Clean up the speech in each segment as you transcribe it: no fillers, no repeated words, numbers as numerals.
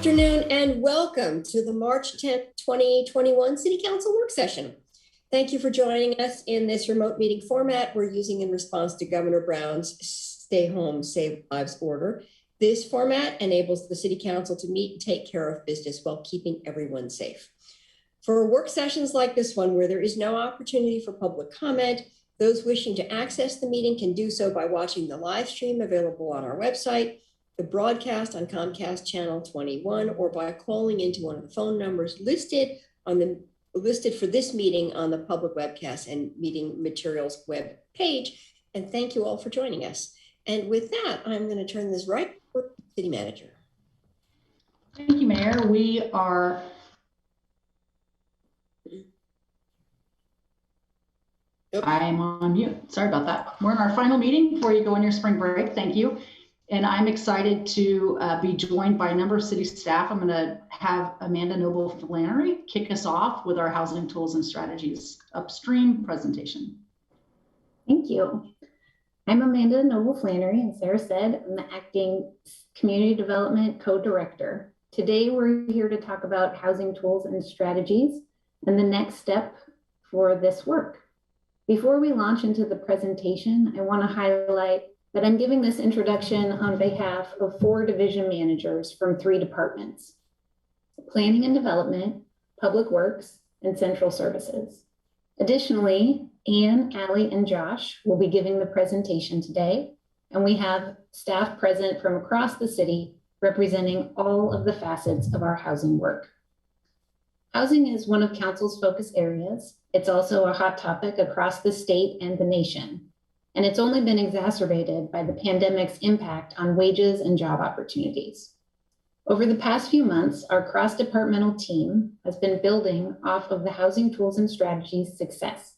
afternoon and welcome to the March 10th, 2021 City Council work session. Thank you for joining us in this remote meeting format we're using in response to Governor Brown's Stay Home, Save Lives order. This format enables the City Council to meet and take care of business while keeping everyone safe. For work sessions like this one, where there is no opportunity for public comment, those wishing to access the meeting can do so by watching the live stream available on our website, the broadcast on Comcast Channel 21, or by calling into one of the phone numbers listed for this meeting on the public webcast and meeting materials web page. And thank you all for joining us. And with that, I'm going to turn this right to the City Manager. Thank you, Mayor. We are I'm on mute. Sorry about that. We're in our final meeting before you go on your spring break. Thank you. And I'm excited to be joined by a number of city staff. I'm going to have Amanda Noble Flannery kick us off with our Housing Tools and Strategies Upstream presentation. Thank you. I'm Amanda Noble Flannery, and Sarah said I'm the acting Community Development Co-Director. Today, we're here to talk about housing tools and strategies and the next step for this work. Before we launch into the presentation, I want to highlight that I'm giving this introduction on behalf of 4 division managers from 3 departments: Planning and Development, Public Works, and Central Services. Additionally, Anne, Allie, and Josh will be giving the presentation today, and we have staff present from across the city representing all of the facets of our housing work. Housing is one of Council's focus areas. It's also a hot topic across the state and the nation, and it's only been exacerbated by the pandemic's impact on wages and job opportunities. Over the past few months, our cross-departmental team has been building off of the Housing Tools and Strategies success.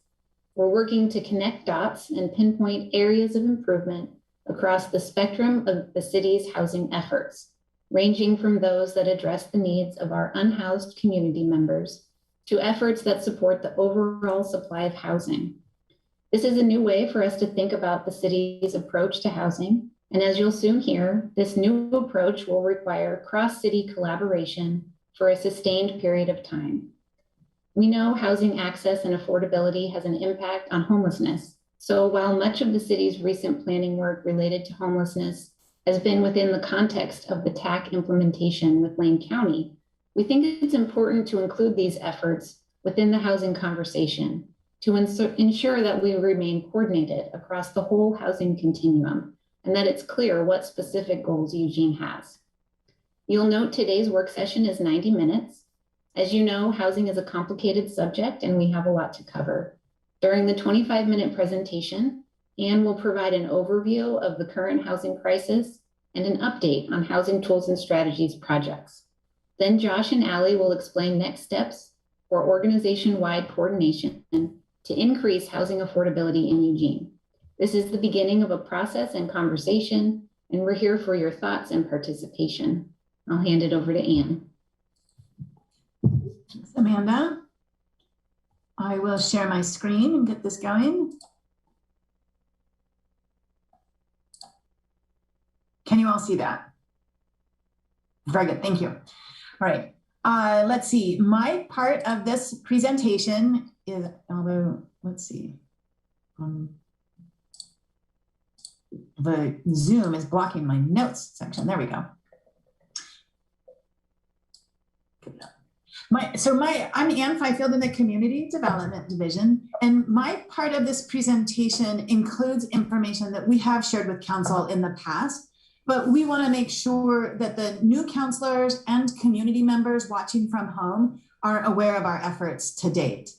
We're working to connect dots and pinpoint areas of improvement across the spectrum of the city's housing efforts, ranging from those that address the needs of our unhoused community members to efforts that support the overall supply of housing. This is a new way for us to think about the city's approach to housing. And as you'll soon hear, this new approach will require cross-city collaboration for a sustained period of time. We know housing access and affordability has an impact on homelessness. So while much of the city's recent planning work related to homelessness has been within the context of the TAC implementation with Lane County, we think it's important to include these efforts within the housing conversation to ensure that we remain coordinated across the whole housing continuum and that it's clear what specific goals Eugene has. You'll note today's work session is 90 minutes. As you know, housing is a complicated subject and we have a lot to cover. During the 25-minute presentation, Anne will provide an overview of the current housing crisis and an update on Housing Tools and Strategies projects. Then Josh and Allie will explain next steps for organization-wide coordination to increase housing affordability in Eugene. This is the beginning of a process and conversation, and we're here for your thoughts and participation. I'll hand it over to Anne. Thanks, Amanda. I will share my screen and get this going. Can you all see that? Very good, thank you. All right, let's see. My part of this presentation is, although, let's see. The Zoom is blocking my notes section. There we go. I'm Anne Fifield in the Community Development Division, and my part of this presentation includes information that we have shared with Council in the past, but we want to make sure that the new councilors and community members watching from home are aware of our efforts to date.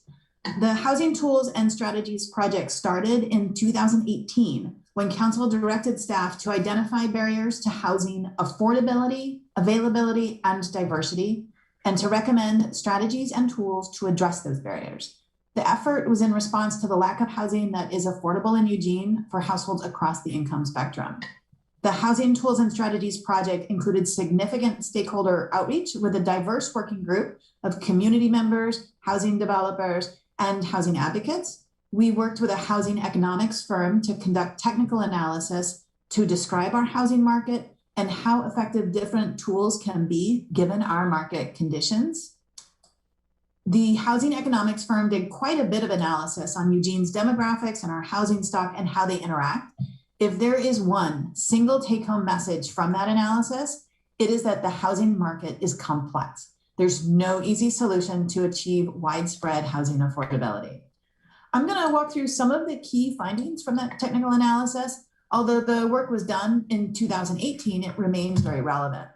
The Housing Tools and Strategies project started in 2018 when Council directed staff to identify barriers to housing affordability, availability, and diversity, and to recommend strategies and tools to address those barriers. The effort was in response to the lack of housing that is affordable in Eugene for households across the income spectrum. The Housing Tools and Strategies project included significant stakeholder outreach with a diverse working group of community members, housing developers, and housing advocates. We worked with a housing economics firm to conduct technical analysis to describe our housing market and how effective different tools can be given our market conditions. The housing economics firm did quite a bit of analysis on Eugene's demographics and our housing stock and how they interact. If there is one single take-home message from that analysis, it is that the housing market is complex. There's no easy solution to achieve widespread housing affordability. I'm going to walk through some of the key findings from that technical analysis. Although the work was done in 2018, it remains very relevant.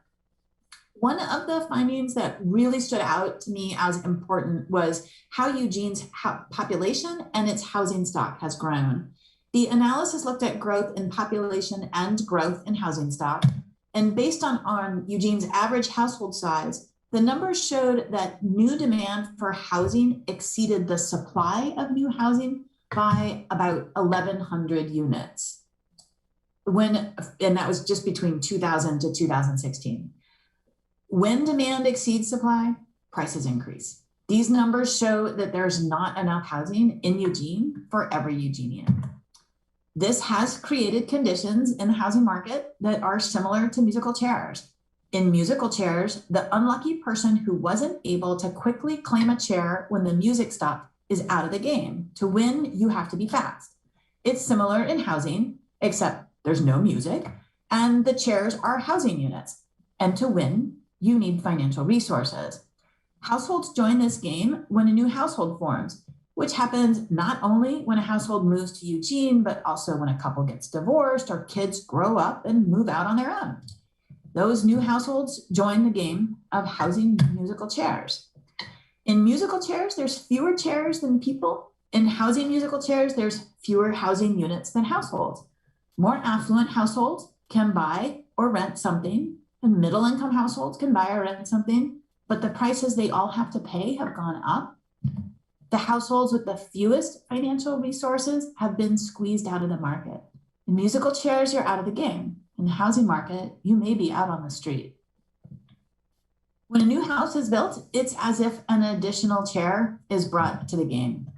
One of the findings that really stood out to me as important was how Eugene's population and its housing stock has grown. The analysis looked at growth in population and growth in housing stock. And based on Eugene's average household size, the numbers showed that new demand for housing exceeded the supply of new housing by about 1,100 units. And that was just between 2000 to 2016. When demand exceeds supply, prices increase. These numbers show that there's not enough housing in Eugene for every Eugenian. This has created conditions in the housing market that are similar to musical chairs. In musical chairs, the unlucky person who wasn't able to quickly claim a chair when the music stopped is out of the game. To win, you have to be fast. It's similar in housing, except there's no music, and the chairs are housing units. And to win, you need financial resources. Households join this game when a new household forms, which happens not only when a household moves to Eugene, but also when a couple gets divorced or kids grow up and move out on their own. Those new households join the game of housing musical chairs. In musical chairs, there's fewer chairs than people. In housing musical chairs, there's fewer housing units than households. More affluent households can buy or rent something, and middle-income households can buy or rent something, but the prices they all have to pay have gone up. The households with the fewest financial resources have been squeezed out of the market. In musical chairs, you're out of the game. In the housing market, you may be out on the street. When a new house is built, it's as if an additional chair is brought to the game.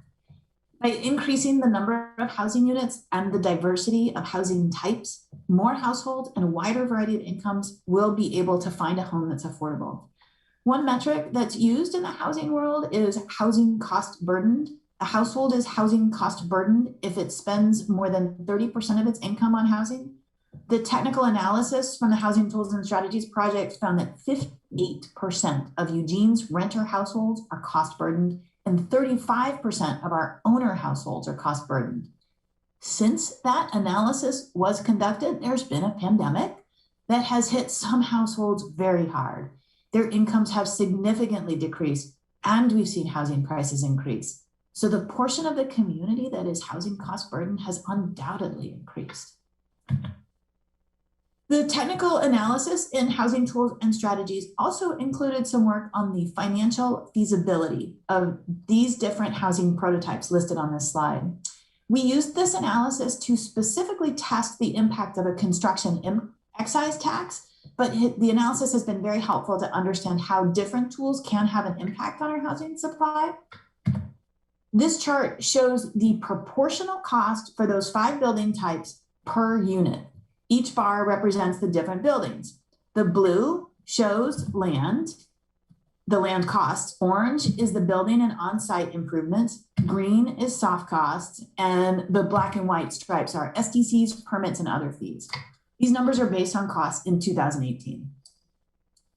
By increasing the number of housing units and the diversity of housing types, more households and a wider variety of incomes will be able to find a home that's affordable. One metric that's used in the housing world is housing cost burdened. A household is housing cost burdened if it spends more than 30% of its income on housing. The technical analysis from the Housing Tools and Strategies Project found that 58% of Eugene's renter households are cost burdened and 35% of our owner households are cost burdened. Since that analysis was conducted, there's been a pandemic that has hit some households very hard. Their incomes have significantly decreased, and we've seen housing prices increase. So the portion of the community that is housing cost burden has undoubtedly increased. The technical analysis in Housing Tools and Strategies also included some work on the financial feasibility of these different housing prototypes listed on this slide. We used this analysis to specifically test the impact of a construction excise tax, but the analysis has been very helpful to understand how different tools can have an impact on our housing supply. This chart shows the proportional cost for those 5 building types per unit. Each bar represents the different buildings. The blue shows land, the land costs. Orange is the building and on-site improvements. Green is soft costs, and the black and white stripes are SDCs, permits, and other fees. These numbers are based on costs in 2018.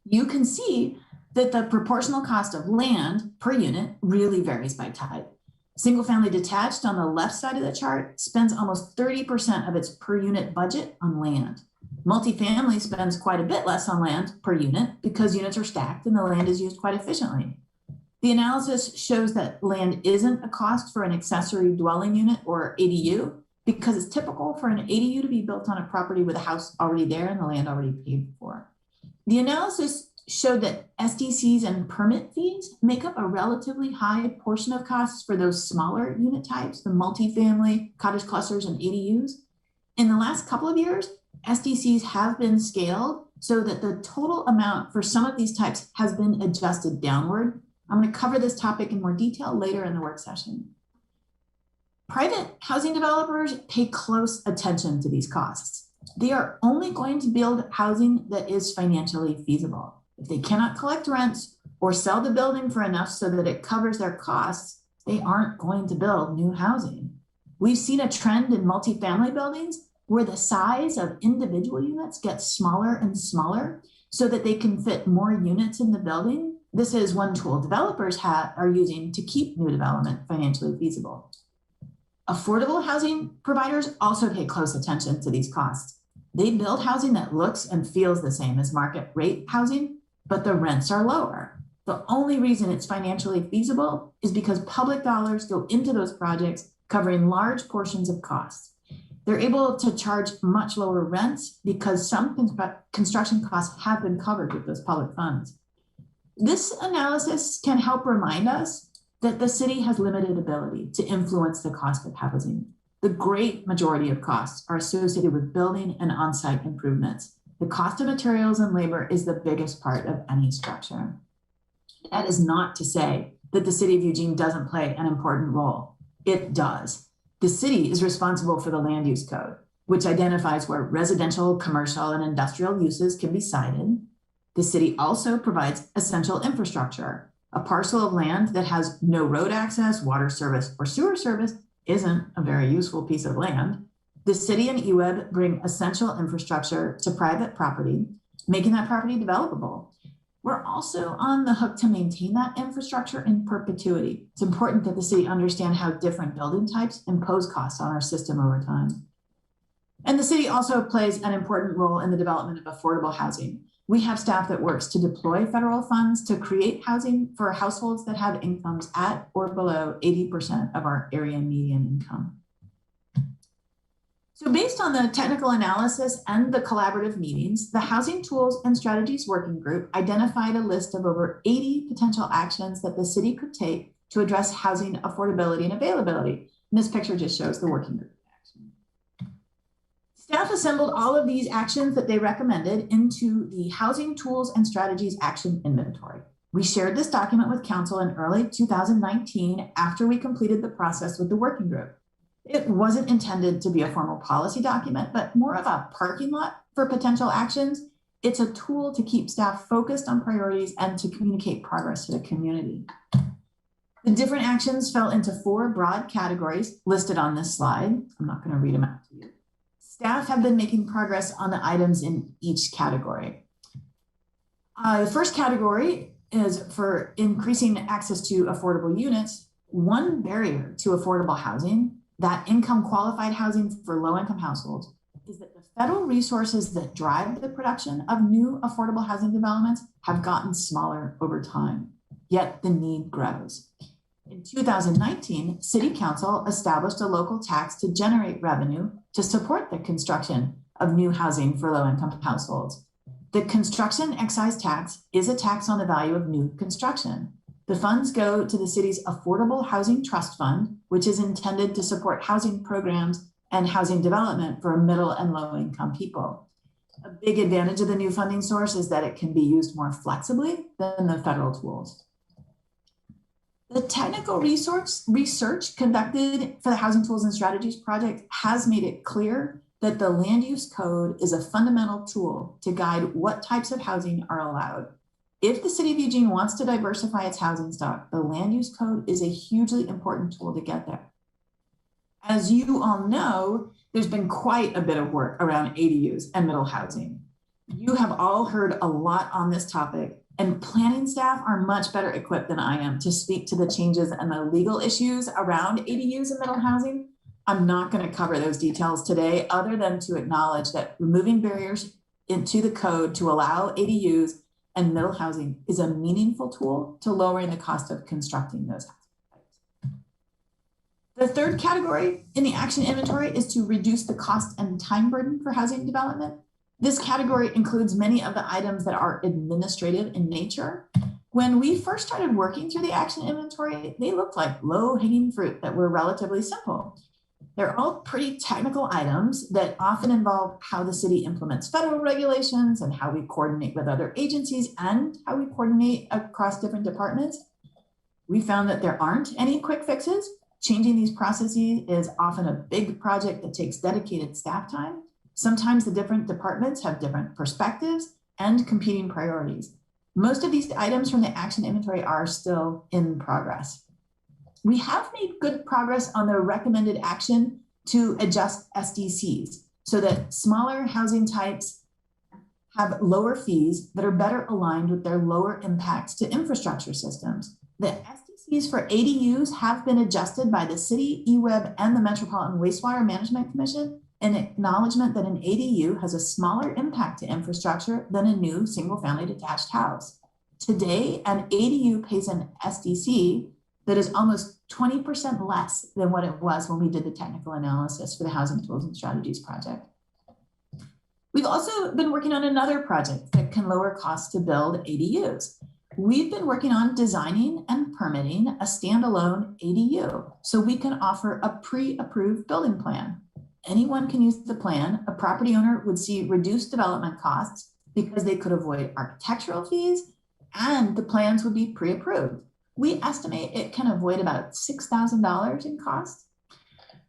You can see that the proportional cost of land per unit really varies by type. Single-family detached on the left side of the chart spends almost 30% of its per unit budget on land. Multifamily spends quite a bit less on land per unit because units are stacked and the land is used quite efficiently. The analysis shows that land isn't a cost for an accessory dwelling unit or ADU because it's typical for an ADU to be built on a property with a house already there and the land already paid for. The analysis showed that SDCs and permit fees make up a relatively high portion of costs for those smaller unit types, the multifamily, cottage clusters, and ADUs. In the last couple of years, SDCs have been scaled so that the total amount for some of these types has been adjusted downward. I'm going to cover this topic in more detail later in the work session. Private housing developers pay close attention to these costs. they are only going to build housing that is financially feasible. If they cannot collect rents or sell the building for enough so that it covers their costs, they aren't going to build new housing. We've seen a trend in multifamily buildings where the size of individual units gets smaller and smaller so that they can fit more units in the building. This is one tool developers are using to keep new development financially feasible. Affordable housing providers also pay close attention to these costs. They build housing that looks and feels the same as market rate housing, but the rents are lower. The only reason it's financially feasible is because public dollars go into those projects, covering large portions of costs. They're able to charge much lower rents because some construction costs have been covered with those public funds. This analysis can help remind us that the city has limited ability to influence the cost of housing. The great majority of costs are associated with building and on-site improvements. The cost of materials and labor is the biggest part of any structure. That is not to say that the city of Eugene doesn't play an important role. It does. The city is responsible for the land use code, which identifies where residential, commercial, and industrial uses can be sited. The city also provides essential infrastructure. A parcel of land that has no road access, water service, or sewer service isn't a very useful piece of land. The city and EWEB bring essential infrastructure to private property, making that property developable. We're also on the hook to maintain that infrastructure in perpetuity. It's important that the city understand how different building types impose costs on our system over time. And the city also plays an important role in the development of affordable housing. We have staff that works to deploy federal funds to create housing for households that have incomes at or below 80% of our area median income. So based on the technical analysis and the collaborative meetings, the Housing Tools and Strategies Working Group identified a list of over 80 potential actions that the city could take to address housing affordability and availability. And this picture just shows the working group action. Staff assembled all of these actions that they recommended into the Housing Tools and Strategies Action Inventory. We shared this document with council in early 2019 after we completed the process with the working group. It wasn't intended to be a formal policy document, but more of a parking lot for potential actions. It's a tool to keep staff focused on priorities and to communicate progress to the community. The different actions fell into 4 broad categories listed on this slide. I'm not going to read them out to you. Staff have been making progress on the items in each category. The first category is for increasing access to affordable units. One barrier to affordable housing, that income qualified housing for low income households, is that the federal resources that drive the production of new affordable housing developments have gotten smaller over time, yet the need grows. In 2019, City Council established a local tax to generate revenue to support the construction of new housing for low income households. The construction excise tax is a tax on the value of new construction. The funds go to the city's Affordable Housing Trust Fund, which is intended to support housing programs and housing development for middle and low income people. A big advantage of the new funding source is that it can be used more flexibly than the federal tools. The technical research conducted for the Housing Tools and Strategies project has made it clear that the land use code is a fundamental tool to guide what types of housing are allowed. If the city of Eugene wants to diversify its housing stock, the land use code is a hugely important tool to get there. As you all know, there's been quite a bit of work around ADUs and middle housing. You have all heard a lot on this topic, and planning staff are much better equipped than I am to speak to the changes and the legal issues around ADUs and middle housing. I'm not going to cover those details today, other than to acknowledge that removing barriers into the code to allow ADUs and middle housing is a meaningful tool to lowering the cost of constructing those houses. The third category in the action inventory is to reduce the cost and time burden for housing development. This category includes many of the items that are administrative in nature. When we first started working through the action inventory, they looked like low-hanging fruit that were relatively simple. They're all pretty technical items that often involve how the city implements federal regulations and how we coordinate with other agencies and how we coordinate across different departments. We found that there aren't any quick fixes. Changing these processes is often a big project that takes dedicated staff time. Sometimes the different departments have different perspectives and competing priorities. Most of these items from the action inventory are still in progress. We have made good progress on the recommended action to adjust SDCs so that smaller housing types have lower fees that are better aligned with their lower impacts to infrastructure systems. The SDCs for ADUs have been adjusted by the city, EWEB, and the Metropolitan Wastewater Management Commission in acknowledgement that an ADU has a smaller impact to infrastructure than a new single-family detached house. Today, an ADU pays an SDC that is almost 20% less than what it was when we did the technical analysis for the Housing Tools and Strategies project. We've also been working on another project that can lower costs to build ADUs. We've been working on designing and permitting a standalone ADU so we can offer a pre-approved building plan. Anyone can use the plan. A property owner would see reduced development costs because they could avoid architectural fees, and the plans would be pre-approved. We estimate it can avoid about $6,000 in cost.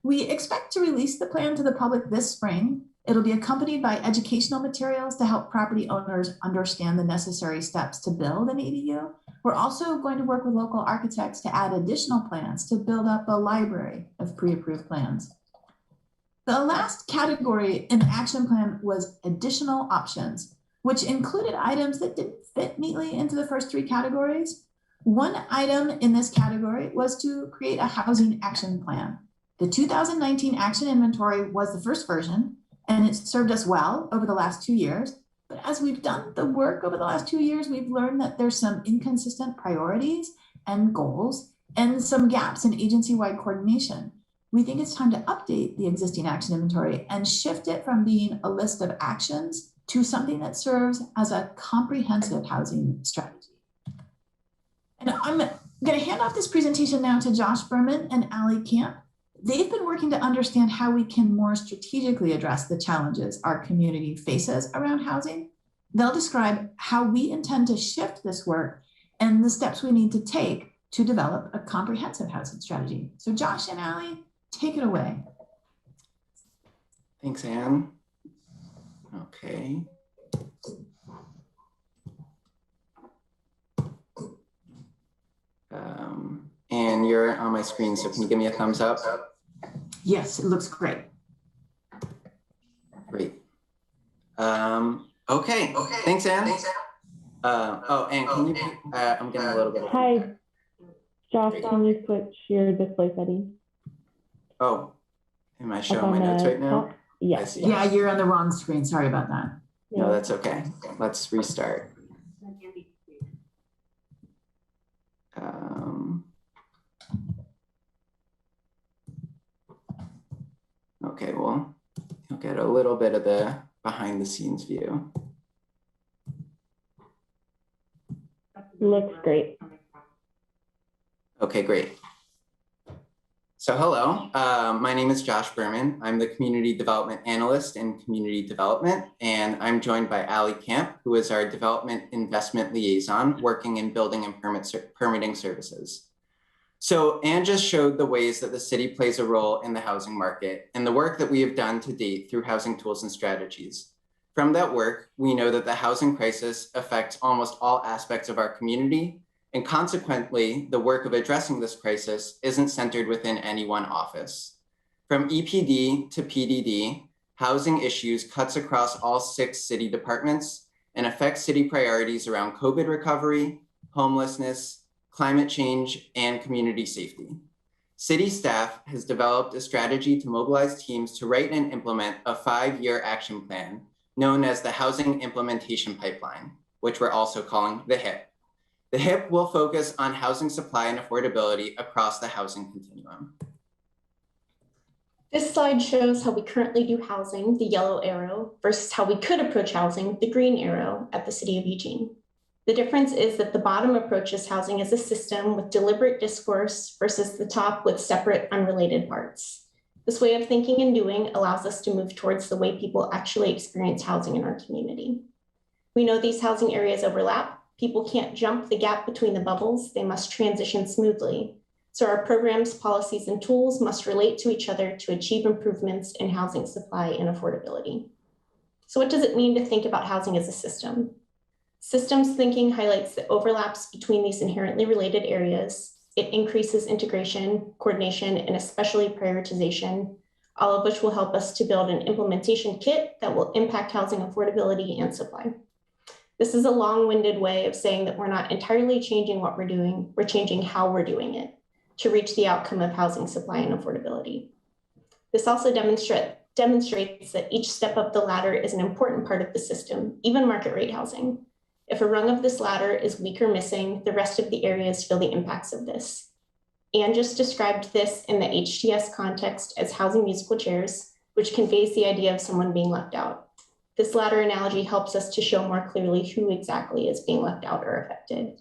We expect to release the plan to the public this spring. It'll be accompanied by educational materials to help property owners understand the necessary steps to build an ADU. We're also going to work with local architects to add additional plans to build up a library of pre-approved plans. The last category in the action plan was additional options, which included items that didn't fit neatly into the first three categories. One item in this category was to create a housing action plan. The 2019 action inventory was the first version, and it served us well over the last 2 years. But as we've done the work over the last 2 years, we've learned that there's some inconsistent priorities and goals and some gaps in agency-wide coordination. We think it's time to update the existing action inventory and shift it from being a list of actions to something that serves as a comprehensive housing strategy. And I'm going to hand off this presentation now to Josh Berman and Allie Camp. They've been working to understand how we can more strategically address the challenges our community faces around housing. They'll describe how we intend to shift this work and the steps we need to take to develop a comprehensive housing strategy. So Josh and Allie, take it away. Thanks, Anne. Okay. And you're on my screen, so can you give me a thumbs up? Yes, it looks great. Great. Okay. Thanks, Anne. Oh, Anne, can you, I'm getting a little bit. Hi, Josh, can you switch your display settings? Oh, am I showing my notes right now? Top? Yeah. I see. Yeah, you're on the wrong screen. Sorry about that. No, that's okay. Let's restart. Okay, well, you'll get a little bit of the behind the scenes view. Looks great. Okay, great. So hello, my name is Josh Berman. I'm the Community Development Analyst in Community Development, and I'm joined by Allie Camp, who is our Development Investment Liaison working in building and permitting services. So Anne just showed the ways that the city plays a role in the housing market and the work that we have done to date through Housing Tools and Strategies. From that work, we know that the housing crisis affects almost all aspects of our community, and consequently, the work of addressing this crisis isn't centered within any one office. From EPD to PDD, housing issues cuts across all 6 city departments and affects city priorities around COVID recovery, homelessness, climate change, and community safety. City staff has developed a strategy to mobilize teams to write and implement a 5-year action plan known as the Housing Implementation Pipeline, which we're also calling the HIP. The HIP will focus on housing supply and affordability across the housing continuum. This slide shows how we currently do housing, the yellow arrow, versus how we could approach housing, the green arrow, at the City of Eugene. The difference is that the bottom approaches housing as a system with deliberate discourse versus the top with separate, unrelated parts. This way of thinking and doing allows us to move towards the way people actually experience housing in our community. We know these housing areas overlap. People can't jump the gap between the bubbles. They must transition smoothly. So our programs, policies, and tools must relate to each other to achieve improvements in housing supply and affordability. So what does it mean to think about housing as a system? Systems thinking highlights the overlaps between these inherently related areas. It increases integration, coordination, and especially prioritization, all of which will help us to build an implementation kit that will impact housing affordability and supply. This is a long-winded way of saying that we're not entirely changing what we're doing, we're changing how we're doing it to reach the outcome of housing supply and affordability. This also demonstrates that each step up the ladder is an important part of the system, even market rate housing. If a rung of this ladder is weak or missing, the rest of the areas feel the impacts of this. Anne just described this in the HTS context as housing musical chairs, which conveys the idea of someone being left out. This ladder analogy helps us to show more clearly who exactly is being left out or affected.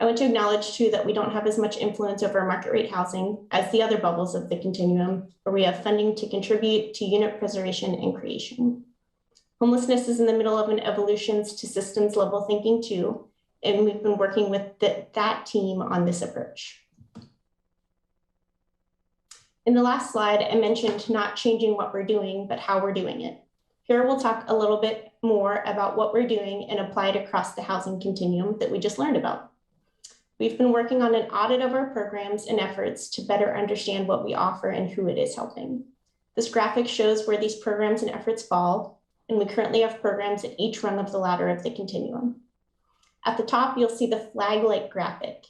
I want to acknowledge too that we don't have as much influence over market rate housing as the other bubbles of the continuum, where we have funding to contribute to unit preservation and creation. Homelessness is in the middle of an evolution to systems level thinking too, and we've been working with that team on this approach. In the last slide, I mentioned not changing what we're doing, but how we're doing it. Here we'll talk a little bit more about what we're doing and apply it across the housing continuum that we just learned about. We've been working on an audit of our programs and efforts to better understand what we offer and who it is helping. This graphic shows where these programs and efforts fall, and we currently have programs at each rung of the ladder of the continuum. At the top, you'll see the flag-like graphic.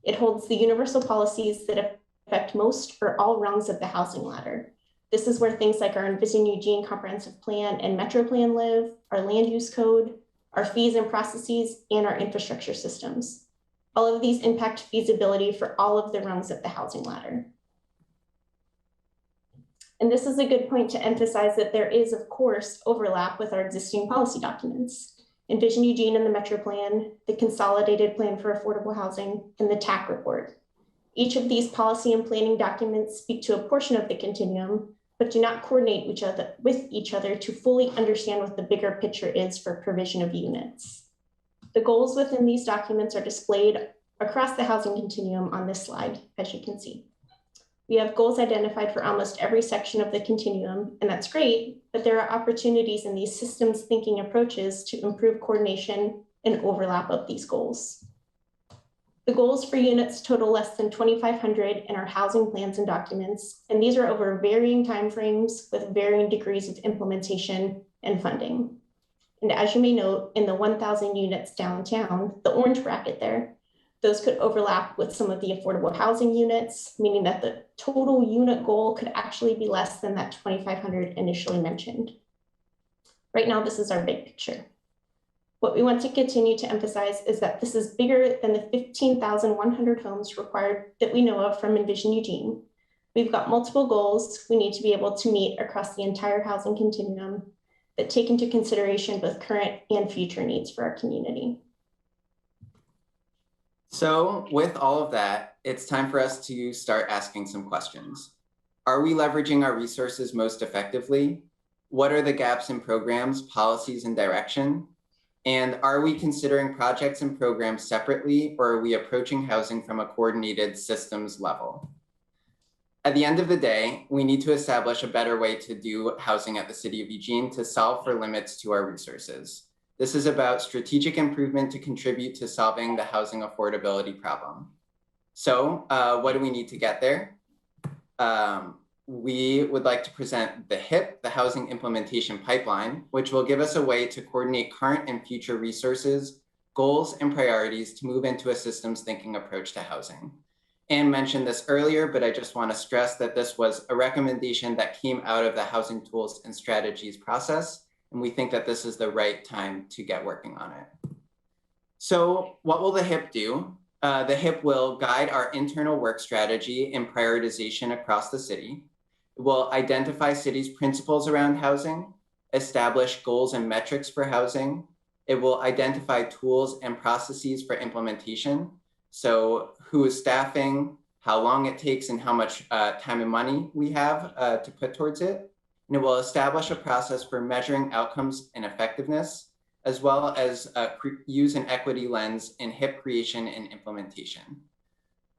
It holds the universal policies that affect most or all rungs of the housing ladder. This is where things like our Envision Eugene Comprehensive Plan and Metro Plan live, our land use code, our fees and processes, and our infrastructure systems. All of these impact feasibility for all of the rungs of the housing ladder. And this is a good point to emphasize that there is, of course, overlap with our existing policy documents. Envision Eugene and the Metro Plan, the Consolidated Plan for Affordable Housing, and the TAC report. Each of these policy and planning documents speak to a portion of the continuum, but do not coordinate with each other to fully understand what the bigger picture is for provision of units. The goals within these documents are displayed across the housing continuum on this slide, as you can see. We have goals identified for almost every section of the continuum, and that's great, but there are opportunities in these systems thinking approaches to improve coordination and overlap of these goals. The goals for units total less than 2,500 in our housing plans and documents, and these are over varying timeframes with varying degrees of implementation and funding. And as you may note, in the 1,000 units downtown, the orange bracket there, those could overlap with some of the affordable housing units, meaning that the total unit goal could actually be less than that 2,500 initially mentioned. Right now, this is our big picture. What we want to continue to emphasize is that this is bigger than the 15,100 homes required that we know of from Envision Eugene. We've got multiple goals we need to be able to meet across the entire housing continuum that take into consideration both current and future needs for our community. So with all of that, it's time for us to start asking some questions. Are we leveraging our resources most effectively? What are the gaps in programs, policies, and direction? And are we considering projects and programs separately, or are we approaching housing from a coordinated systems level? At the end of the day, we need to establish a better way to do housing at the City of Eugene to solve for limits to our resources. This is about strategic improvement to contribute to solving the housing affordability problem. So what do we need to get there? We would like to present the HIP, the Housing Implementation Pipeline, which will give us a way to coordinate current and future resources, goals, and priorities to move into a systems thinking approach to housing. Anne mentioned this earlier, but I just want to stress that this was a recommendation that came out of the Housing Tools and Strategies process, and we think that this is the right time to get working on it. So what will the HIP do? The HIP will guide our internal work strategy and prioritization across the city. It will identify city's principles around housing, establish goals and metrics for housing. It will identify tools and processes for implementation. So who is staffing, how long it takes, and how much time and money we have to put towards it. And it will establish a process for measuring outcomes and effectiveness, as well as use an equity lens in HIP creation and implementation.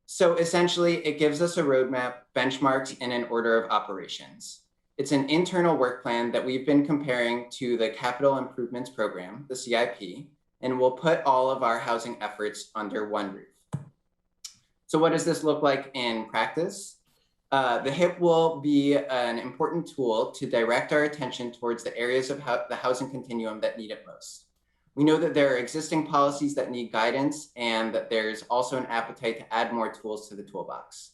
So essentially, it gives us a roadmap, benchmarks, and an order of operations. It's an internal work plan that we've been comparing to the Capital Improvements Program, the CIP, and we'll put all of our housing efforts under one roof. So what does this look like in practice? The HIP will be an important tool to direct our attention towards the areas of the housing continuum that need it most. We know that there are existing policies that need guidance and that there's also an appetite to add more tools to the toolbox.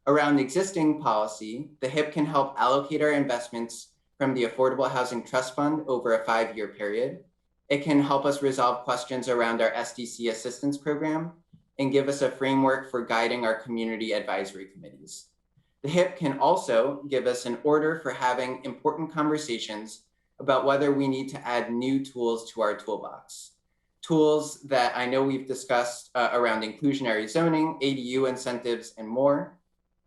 Around existing policy, the HIP can help allocate our investments from the Affordable Housing Trust Fund over a 5-year period. It can help us resolve questions around our SDC assistance program and give us a framework for guiding our community advisory committees. The HIP can also give us an order for having important conversations about whether we need to add new tools to our toolbox. Tools that I know we've discussed around inclusionary zoning, ADU incentives, and more.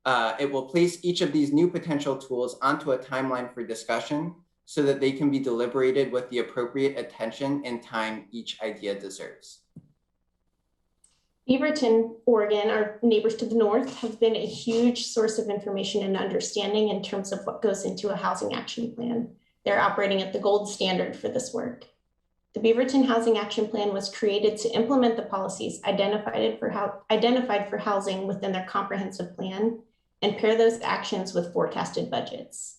It will place each of these new potential tools onto a timeline for discussion so that they can be deliberated with the appropriate attention and time each idea deserves. Beaverton, Oregon, our neighbors to the north, have been a huge source of information and understanding in terms of what goes into a housing action plan. They're operating at the gold standard for this work. The Beaverton Housing Action Plan was created to implement the policies identified for housing within their comprehensive plan and pair those actions with forecasted budgets.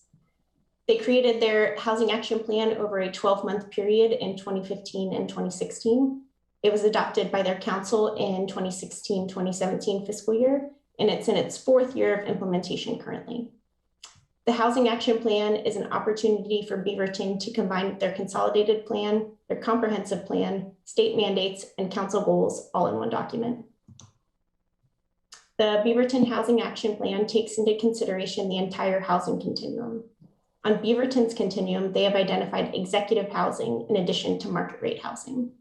They created their housing action plan over a 12-month period in 2015 and 2016. It was adopted by their council in 2016-2017 fiscal year, and it's in its 4th year of implementation currently. The Housing Action Plan is an opportunity for Beaverton to combine their consolidated plan, their comprehensive plan, state mandates, and council goals all in one document. The Beaverton Housing Action Plan takes into consideration the entire housing continuum. On Beaverton's continuum, they have identified executive housing in addition to market rate housing.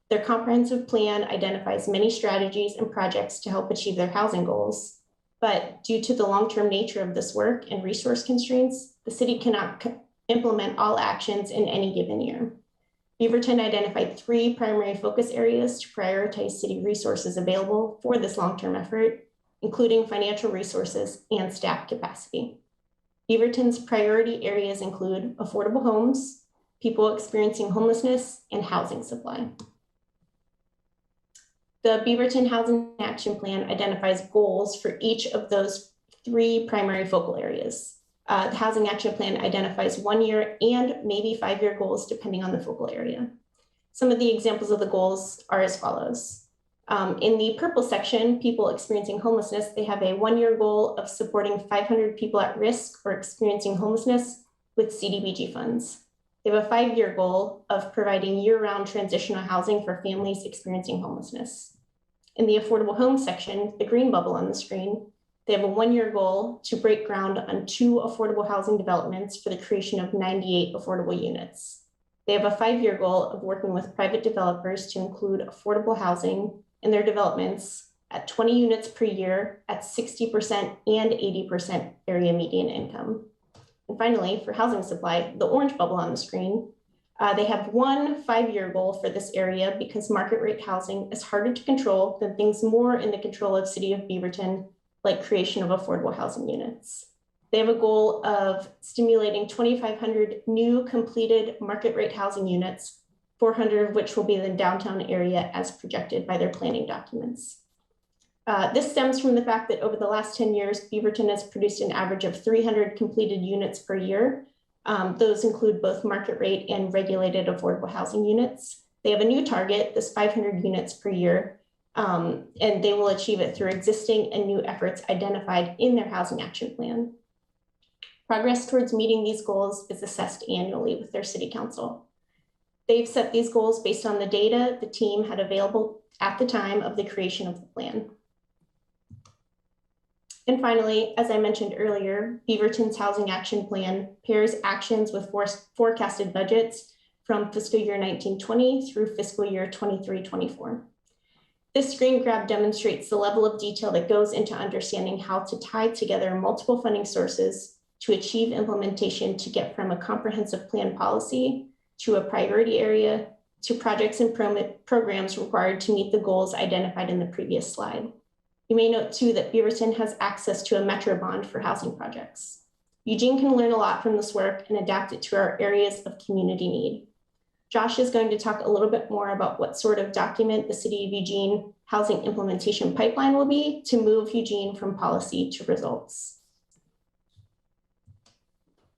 Their comprehensive plan identifies many strategies and projects to help achieve their housing goals, but due to the long-term nature of this work and resource constraints, the city cannot implement all actions in any given year. Beaverton identified 3 primary focus areas to prioritize city resources available for this long-term effort, including financial resources and staff capacity. Beaverton's priority areas include affordable homes, people experiencing homelessness, and housing supply. The Beaverton Housing Action Plan identifies goals for each of those 3 primary focal areas. The Housing Action Plan identifies 1-year and maybe 5-year goals depending on the focal area. Some of the examples of the goals are as follows. In the purple section, people experiencing homelessness, they have a 1-year goal of supporting 500 people at risk or experiencing homelessness with CDBG funds. They have a 5-year goal of providing year-round transitional housing for families experiencing homelessness. In the affordable home section, the green bubble on the screen, they have a 1-year goal to break ground on 2 affordable housing developments for the creation of 98 affordable units. They have a 5-year goal of working with private developers to include affordable housing in their developments at 20 units per year at 60% and 80% area median income. And finally, for housing supply, the orange bubble on the screen, they have 1 5-year goal for this area because market rate housing is harder to control than things more in the control of City of Beaverton, like creation of affordable housing units. They have a goal of stimulating 2,500 new completed market rate housing units, 400 of which will be in the downtown area as projected by their planning documents. This stems from the fact that over the last 10 years, Beaverton has produced an average of 300 completed units per year. Those include both market rate and regulated affordable housing units. They have a new target, this 500 units per year, and they will achieve it through existing and new efforts identified in their housing action plan. Progress towards meeting these goals is assessed annually with their city council. They've set these goals based on the data the team had available at the time of the creation of the plan. And finally, as I mentioned earlier, Beaverton's Housing Action Plan pairs actions with forecasted budgets from fiscal year 1920 through fiscal year 23-24. This screen grab demonstrates the level of detail that goes into understanding how to tie together multiple funding sources to achieve implementation to get from a comprehensive plan policy to a priority area to projects and programs required to meet the goals identified in the previous slide. You may note too that Beaverton has access to a Metro bond for housing projects. Eugene can learn a lot from this work and adapt it to our areas of community need. Josh is going to talk a little bit more about what sort of document the City of Eugene housing implementation pipeline will be to move Eugene from policy to results.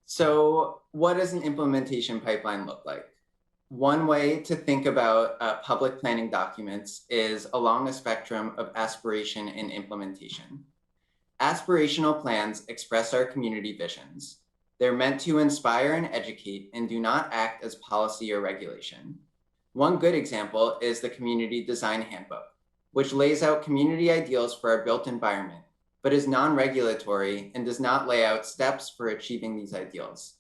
So what does an implementation pipeline look like? One way to think about public planning documents is along a spectrum of aspiration and implementation. Aspirational plans express our community visions. They're meant to inspire and educate and do not act as policy or regulation. One good example is the Community Design Handbook, which lays out community ideals for our built environment, but is non-regulatory and does not lay out steps for achieving these ideals.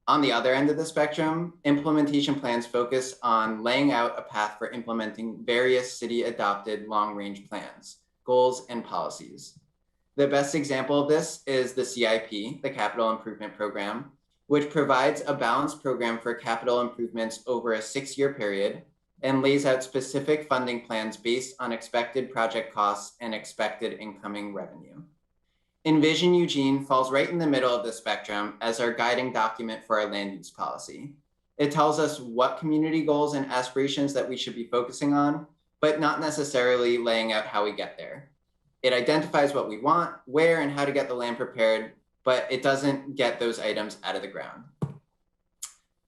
On the other end of the spectrum, implementation plans focus on laying out a path for implementing various city-adopted long-range plans, goals, and policies. The best example of this is the CIP, the Capital Improvement Program, which provides a balanced program for capital improvements over a 6-year period and lays out specific funding plans based on expected project costs and expected incoming revenue. Envision Eugene falls right in the middle of the spectrum as our guiding document for our land use policy. It tells us what community goals and aspirations that we should be focusing on, but not necessarily laying out how we get there. It identifies what we want, where, and how to get the land prepared, but it doesn't get those items out of the ground.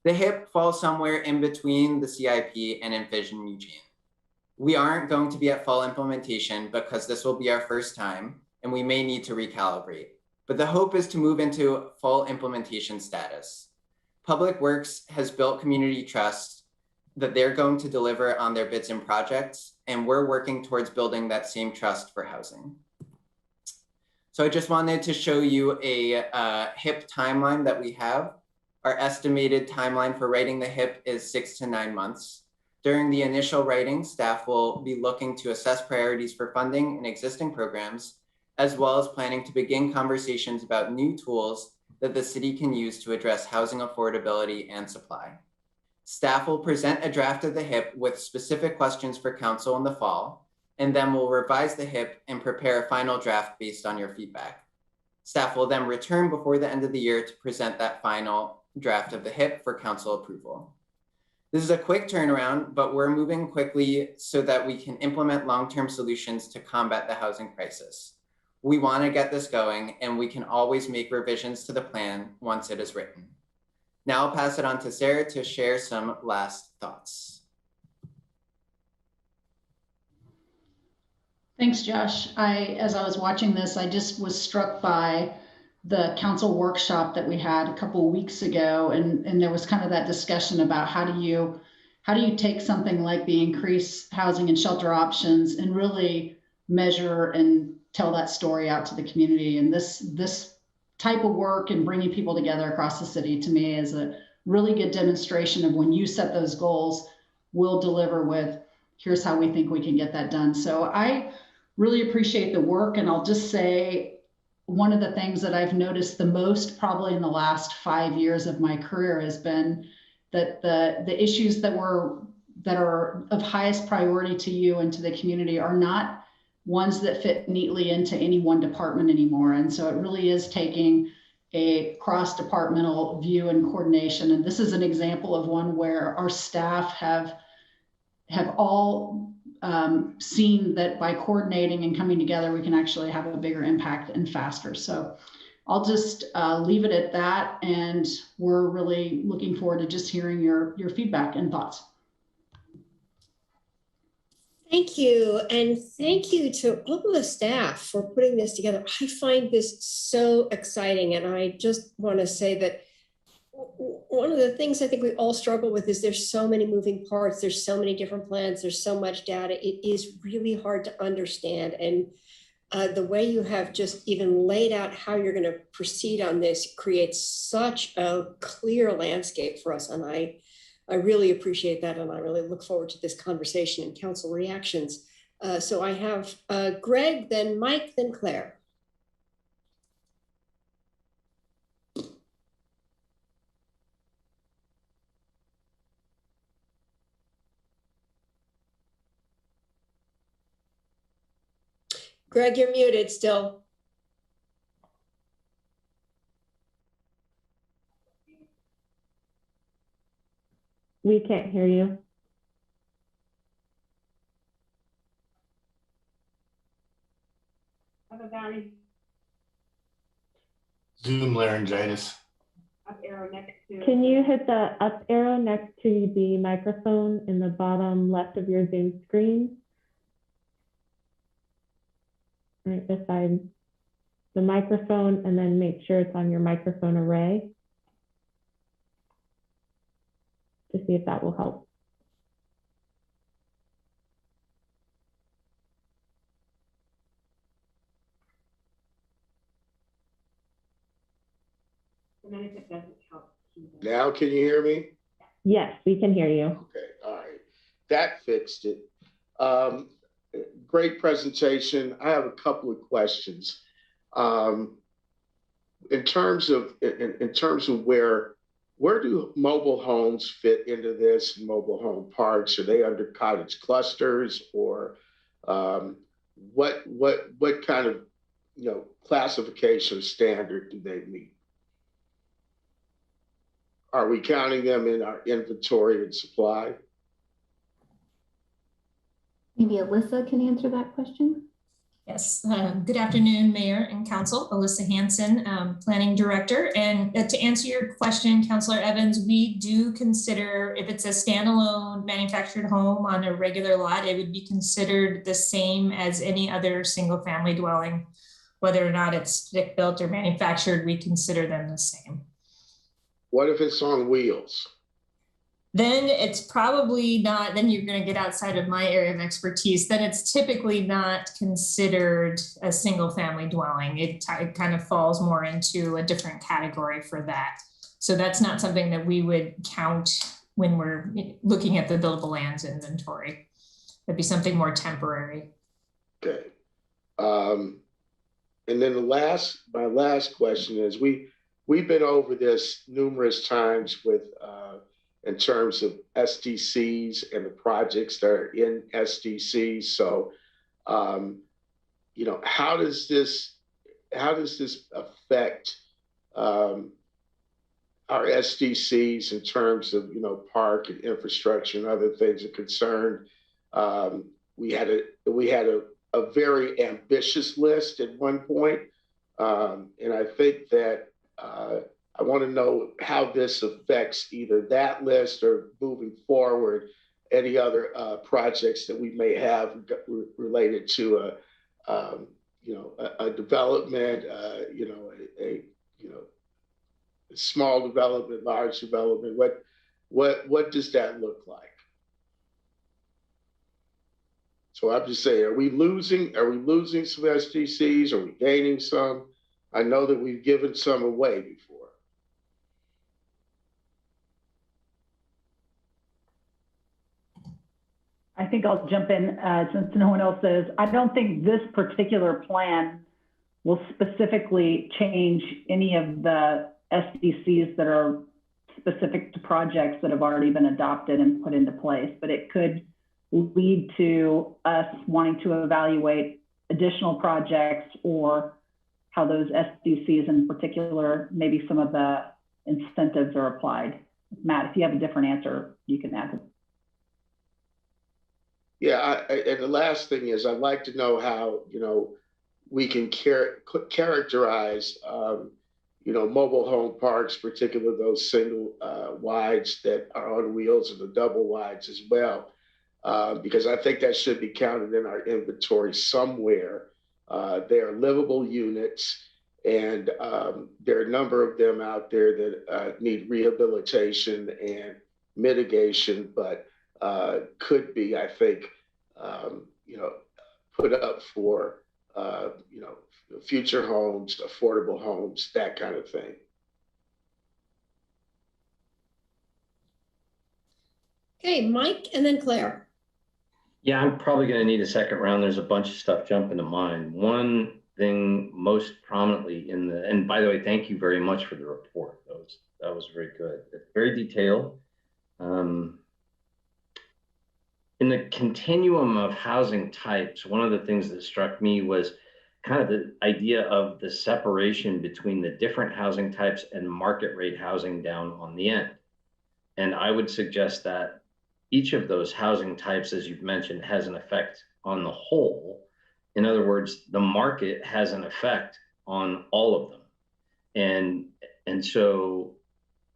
The HIP falls somewhere in between the CIP and Envision Eugene. We aren't going to be at full implementation because this will be our first time, and we may need to recalibrate. But the hope is to move into full implementation status. Public Works has built community trust that they're going to deliver on their bids and projects, and we're working towards building that same trust for housing. So I just wanted to show you a HIP timeline that we have. Our estimated timeline for writing the HIP is 6 to 9 months. During the initial writing, staff will be looking to assess priorities for funding in existing programs, as well as planning to begin conversations about new tools that the city can use to address housing affordability and supply. Staff will present a draft of the HIP with specific questions for council in the fall, and then we'll revise the HIP and prepare a final draft based on your feedback. Staff will then return before the end of the year to present that final draft of the HIP for council approval. This is a quick turnaround, but we're moving quickly so that we can implement long-term solutions to combat the housing crisis. We want to get this going, and we can always make revisions to the plan once it is written. Now I'll pass it on to Sarah to share some last thoughts. Thanks, Josh. As I was watching this, I just was struck by the council workshop that we had a couple of weeks ago, and there was kind of that discussion about how do you take something like the increased housing and shelter options and really measure and tell that story out to the community. And this type of work and bringing people together across the city, to me, is a really good demonstration of when you set those goals, we'll deliver with, here's how we think we can get that done. So I really appreciate the work. And I'll just say, one of the things that I've noticed the most probably in the last 5 years of my career has been that the issues that are of highest priority to you and to the community are not ones that fit neatly into any one department anymore. And so it really is taking a cross-departmental view and coordination. And this is an example of one where our staff have all seen that by coordinating and coming together, we can actually have a bigger impact and faster. So I'll just leave it at that. And we're really looking forward to just hearing your feedback and thoughts. Thank you. And thank you to all of the staff for putting this together. I find this so exciting. And I just want to say that one of the things I think we all struggle with is there's so many moving parts. There's so many different plans. There's so much data. It is really hard to understand. And the way you have just even laid out how you're going to proceed on this creates such a clear landscape for us. And I really appreciate that, and I really look forward to this conversation and council reactions. So I have Greg, then Mike, then Claire. Greg, you're muted still. We can't hear you. Zoom laryngitis. Can you hit the up arrow next to the microphone in the bottom left of your Zoom screen? Right beside the microphone, and then make sure it's on your microphone array to see if that will help. Now, can you hear me? Yes, we can hear you. Okay, all right. That fixed it. Great presentation. I have a couple of questions. In terms of where do mobile homes fit into this? Mobile home parks, are they under cottage clusters, or what kind of classification standard do they meet? Are we counting them in our inventory and supply? Maybe Alyssa can answer that question. Yes, good afternoon, Mayor and Council. Alyssa Hanson, Planning Director. And to answer your question, Councilor Evans, we do consider, if it's a standalone manufactured home on a regular lot, it would be considered the same as any other single family dwelling. Whether or not it's stick built or manufactured, we consider them the same. What if it's on wheels? Then it's probably not, then you're going to get outside of my area of expertise. Then it's typically not considered a single family dwelling. It kind of falls more into a different category for that. So that's not something that we would count when we're looking at the buildable lands inventory. That'd be something more temporary. Okay. And then my last question is, we've been over this numerous times with in terms of SDCs and the projects that are in SDCs. So, how does this affect our SDCs in terms of park and infrastructure and other things are concerned? We had a very ambitious list at one point, and I think that I want to know how this affects either that list or moving forward any other projects that we may have related to a development, a small development, large development. What does that look like? So I'm just saying, are we losing some SDCs? Are we gaining some? I know that we've given some away before. I think I'll jump in since no one else is. I don't think this particular plan will specifically change any of the SDCs that are specific to projects that have already been adopted and put into place, but it could lead to us wanting to evaluate additional projects or how those SDCs in particular, maybe some of the incentives are applied. Matt, if you have a different answer, you can add. Yeah, and the last thing is, I'd like to know how we can characterize mobile home parks, particularly those single wides that are on wheels and the double wides as well, because I think that should be counted in our inventory somewhere. They are livable units, and there are a number of them out there that need rehabilitation and mitigation, but could be, I think, put up for, future homes, affordable homes, that kind of thing. Okay, Mike, and then Claire. Yeah, I'm probably going to need a second round. There's a bunch of stuff jumping to mind. One thing most prominently and by the way, thank you very much for the report. That was very good. It's very detailed. In the continuum of housing types, one of the things that struck me was kind of the idea of the separation between the different housing types and market rate housing down on the end. And I would suggest that each of those housing types, as you've mentioned, has an effect on the whole. In other words, the market has an effect on all of them. And so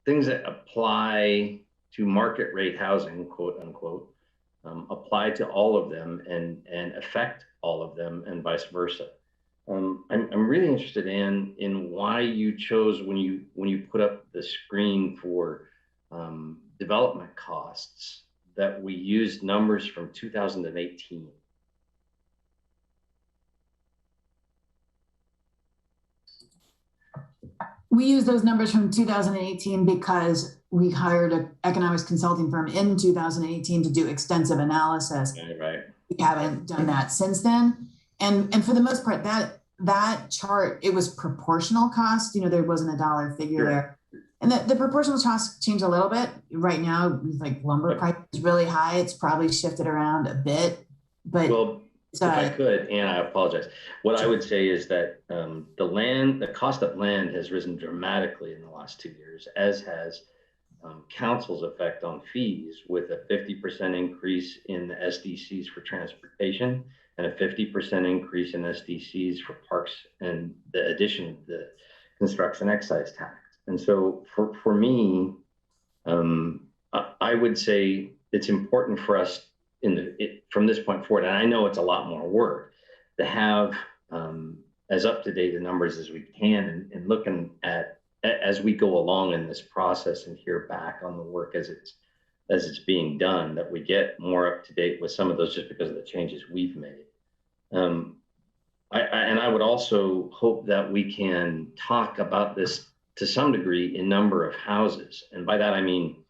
things that apply to market rate housing, quote unquote, apply to all of them and affect all of them and vice versa. I'm really interested in why you chose, when you put up the screen for development costs, that we used numbers from 2018. We use those numbers from 2018 because we hired an economics consulting firm in 2018 to do extensive analysis. Right. We haven't done that since then. And for the most part, that chart, it was proportional cost. You know, there wasn't a dollar figure there. And the proportional costs changed a little bit. Right now, like lumber price is really high. It's probably shifted around a bit. But well, if I could, and I apologize. What I would say is that the cost of land has risen dramatically in the last 2 years, as has council's effect on fees, with a 50% increase in the SDCs for transportation and a 50% increase in SDCs for parks and the addition of the construction excise tax. And so for me, I would say it's important for us from this point forward, and I know it's a lot more work, to have as up-to-date the numbers as we can, and looking at as we go along in this process and hear back on the work as it's being done, that we get more up-to-date with some of those just because of the changes we've made. And I would also hope that we can talk about this to some degree in number of houses. And by that, I mean,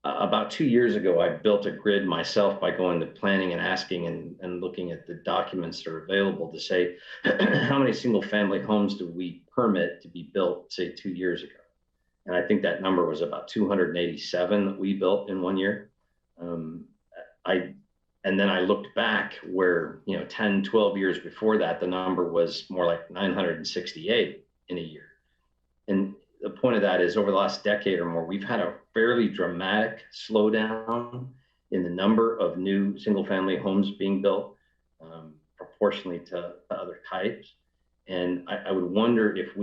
about 2 years ago, I built a grid myself by going to planning and asking and looking at the documents that are available to say, how many single family homes do we permit to be built, say 2 years ago? And I think that number was about 287 that we built in 1 year. And then I looked back where, 10, 12 years before that, the number was more like 968 in a year. And the point of that is, over the last decade or more, we've had a fairly dramatic slowdown in the number of new single family homes being built, proportionally to other types. And I would wonder if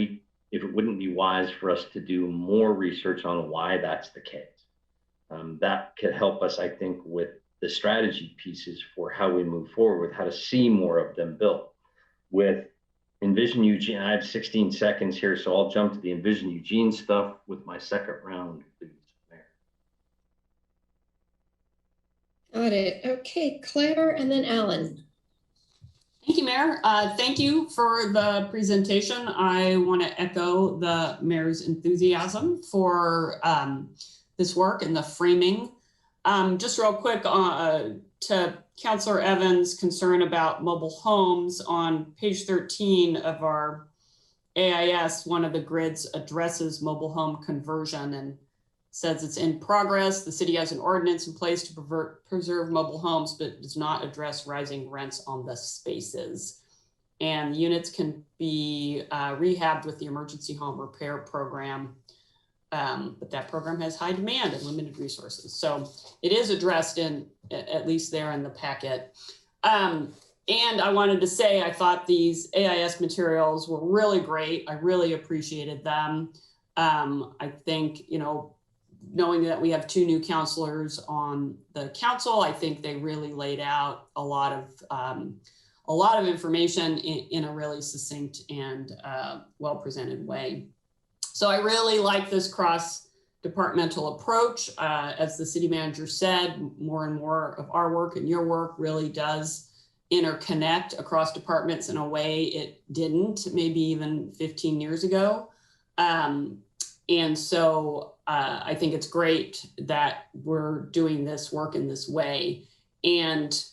it wouldn't be wise for us to do more research on why that's the case. That could help us, I think, with the strategy pieces for how we move forward, with how to see more of them built. With Envision Eugene, I have 16 seconds here, so I'll jump to the Envision Eugene stuff with my second round, please, Mayor. Got it. Okay, Claire and then Alan. Thank you, Mayor. Thank you for the presentation. I want to echo the Mayor's enthusiasm for this work and the framing. Just real quick to Councilor Evans' concern about mobile homes, on page 13 of our AIS, one of the grids addresses mobile home conversion and says it's in progress. The city has an ordinance in place to preserve mobile homes, but does not address rising rents on the spaces. And units can be rehabbed with the emergency home repair program. But that program has high demand and limited resources. So it is addressed at least there in the packet. And I wanted to say, I thought these AIS materials were really great. I really appreciated them. I think, knowing that we have 2 new counselors on the council, I think they really laid out a lot of information in a really succinct and well-presented way. So I really like this cross-departmental approach. As the city manager said, more and more of our work and your work really does interconnect across departments in a way it didn't maybe even 15 years ago. And so I think it's great that we're doing this work in this way. And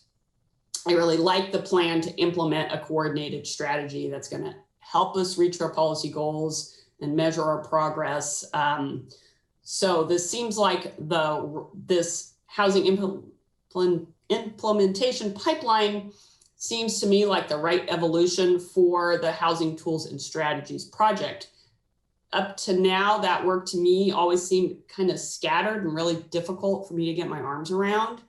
I really like the plan to implement a coordinated strategy that's going to help us reach our policy goals and measure our progress. So this seems like this housing implementation pipeline seems to me like the right evolution for the Housing Tools and Strategies project. up to now, that work to me always seemed kind of scattered and really difficult for me to get my arms around.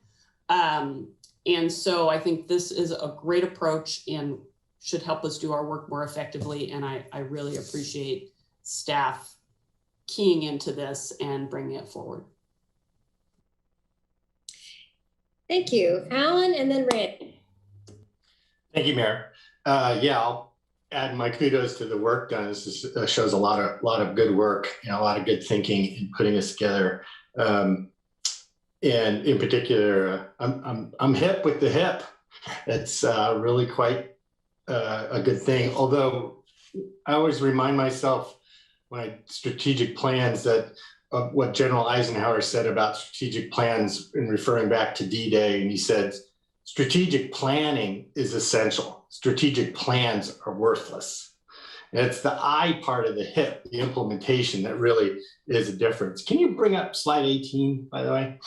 And so I think this is a great approach and should help us do our work more effectively. And I really appreciate staff keying into this and bringing it forward. Thank you, Alan, and then Randy. Thank you, Mayor. Yeah, I'll add my kudos to the work done. This shows a lot of good work, a lot of good thinking in putting this together. And in particular, I'm hip with the hip. It's really quite a good thing. Although I always remind myself when I strategic plans that what General Eisenhower said about strategic plans in referring back to D-Day, and he said, strategic planning is essential. Strategic plans are worthless. And it's the I part of the hip, the implementation, that really is a difference. Can you bring up slide 18, by the way?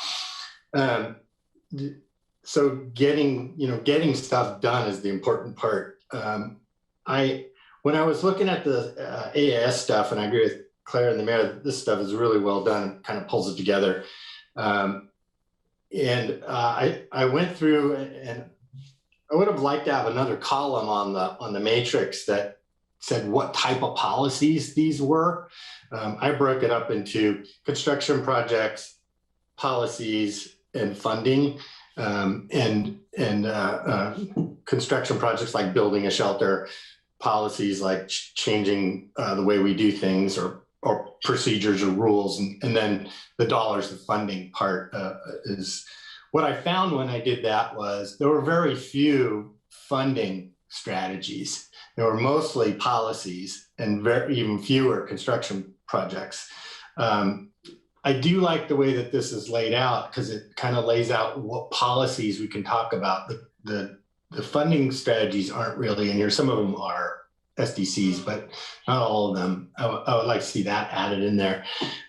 So getting stuff done is the important part. When I was looking at the AAS stuff, and I agree with Claire and the mayor, this stuff is really well done and kind of pulls it together. I went through, and I would have liked to have another column on the matrix that said what type of policies these were. I broke it up into construction projects, policies, and funding, and construction projects like building a shelter, policies like changing the way we do things, or procedures or rules, and then the dollars, the funding part is what I found when I did that was there were very few funding strategies. There were mostly policies and even fewer construction projects. I do like the way that this is laid out because it kind of lays out what policies we can talk about. The funding strategies aren't really in here. Some of them are SDCs, but not all of them. I would like to see that added in there.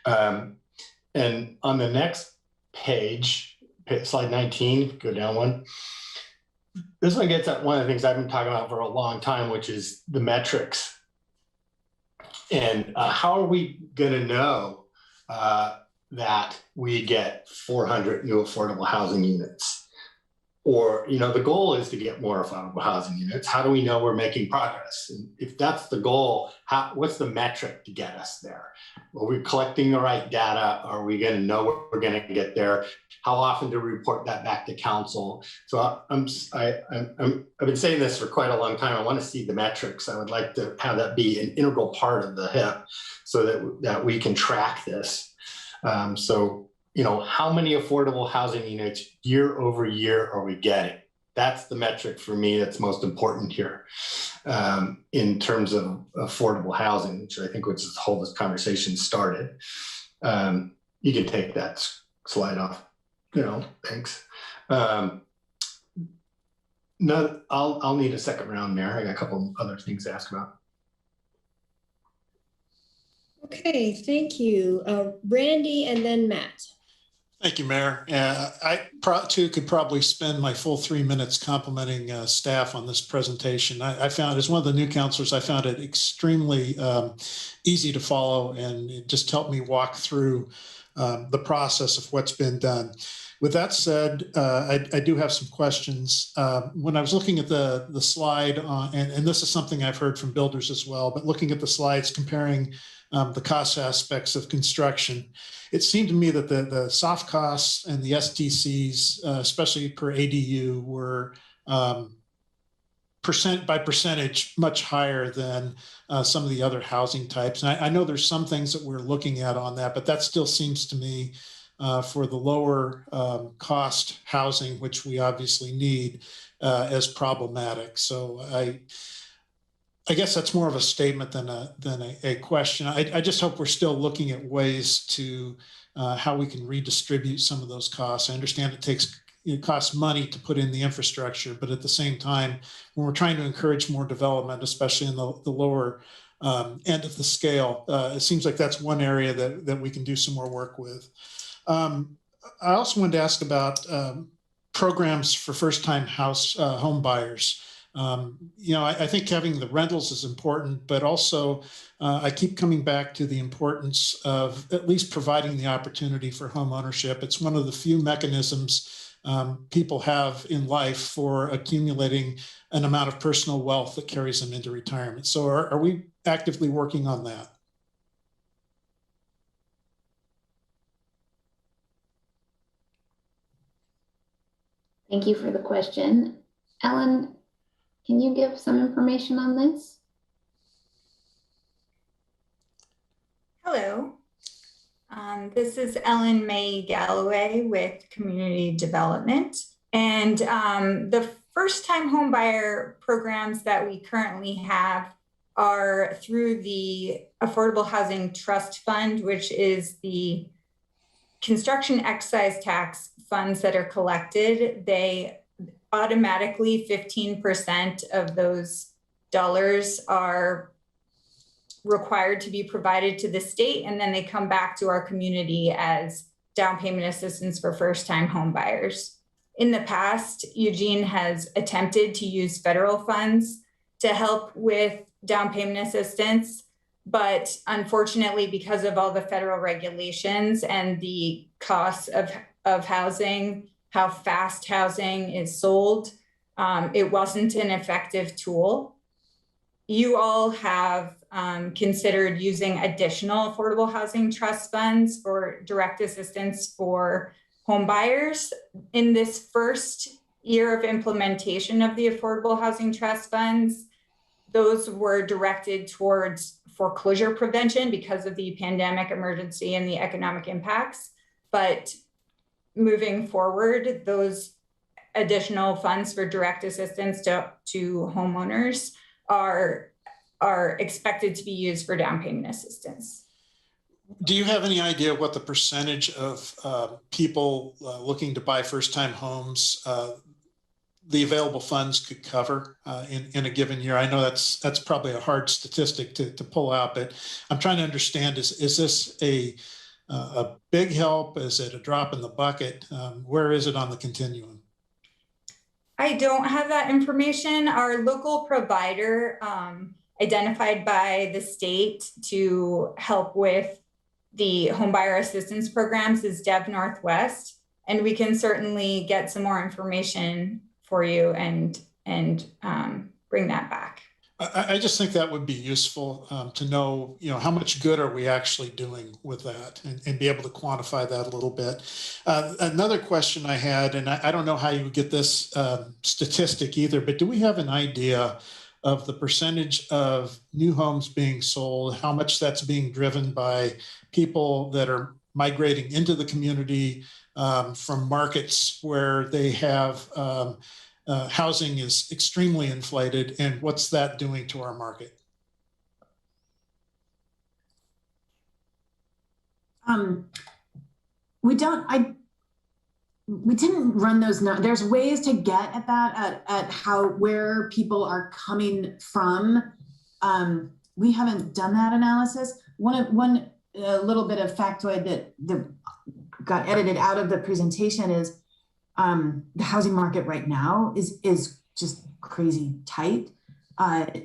And on the next page, slide 19, go down one. This one gets at one of the things I've been talking about for a long time, which is the metrics. And how are we going to know that we get 400 new affordable housing units? Or, the goal is to get more affordable housing units. How do we know we're making progress? And if that's the goal, what's the metric to get us there? Are we collecting the right data? Are we going to know we're going to get there? How often do we report that back to council? So I've been saying this for quite a long time. I want to see the metrics. I would like to have that be an integral part of the HIP so that we can track this. How many affordable housing units year over year are we getting? That's the metric for me that's most important here in terms of affordable housing, which I think was the whole this conversation started. You can take that slide off, thanks. No, I'll need a second round, Mayor. I got a couple other things to ask about. Okay, thank you. Randy and then Matt. Thank you, Mayor. I too could probably spend my full 3 minutes complimenting staff on this presentation. I found, as one of the new counselors, I found it extremely easy to follow, and it just helped me walk through the process of what's been done. With that said, I do have some questions. When I was looking at the slide, and this is something I've heard from builders as well, but looking at the slides comparing the cost aspects of construction, it seemed to me that the soft costs and the SDCs, especially per ADU, were percent by percentage much higher than some of the other housing types. And I know there's some things that we're looking at on that, but that still seems to me for the lower cost housing, which we obviously need, as problematic. So I guess that's more of a statement than a question. I just hope we're still looking at ways to how we can redistribute some of those costs. I understand it costs money to put in the infrastructure, but at the same time, when we're trying to encourage more development, especially in the lower end of the scale, it seems like that's one area that we can do some more work with. I also wanted to ask about programs for first-time home buyers. I think having the rentals is important, but also I keep coming back to the importance of at least providing the opportunity for home ownership. It's one of the few mechanisms people have in life for accumulating an amount of personal wealth that carries them into retirement. So are we actively working on that? Thank you for the question. Ellen, can you give some information on this? Hello. This is Ellen May Galloway with Community Development. And the first-time homebuyer programs that we currently have are through the Affordable Housing Trust Fund, which is the construction excise tax funds that are collected. They automatically 15% of those dollars are required to be provided to the state, and then they come back to our community as down payment assistance for first-time home buyers. In the past, Eugene has attempted to use federal funds to help with down payment assistance, but unfortunately, because of all the federal regulations and the costs of housing, how fast housing is sold, it wasn't an effective tool. You all have considered using additional affordable housing trust funds for direct assistance for home buyers. In this first year of implementation of the affordable housing trust funds, those were directed towards foreclosure prevention because of the pandemic emergency and the economic impacts. But moving forward, those additional funds for direct assistance to homeowners are expected to be used for down payment assistance. Do you have any idea what the percentage of people looking to buy first-time homes the available funds could cover in a given year? I know that's probably a hard statistic to pull out, but I'm trying to understand, is this a big help? Is it a drop in the bucket? Where is it on the continuum? I don't have that information. Our local provider identified by the state to help with the homebuyer assistance programs is Dev Northwest, and we can certainly get some more information for you and bring that back. I just think that would be useful to know, how much good are we actually doing with that, and be able to quantify that a little bit. Another question I had, and I don't know how you would get this statistic either, but do we have an idea of the percentage of new homes being sold, how much that's being driven by people that are migrating into the community from markets where they have housing is extremely inflated, and what's that doing to our market? We didn't run those. There's ways to get at that, at where people are coming from. We haven't done that analysis. One little bit of factoid that got edited out of the presentation is the housing market right now is just crazy tight.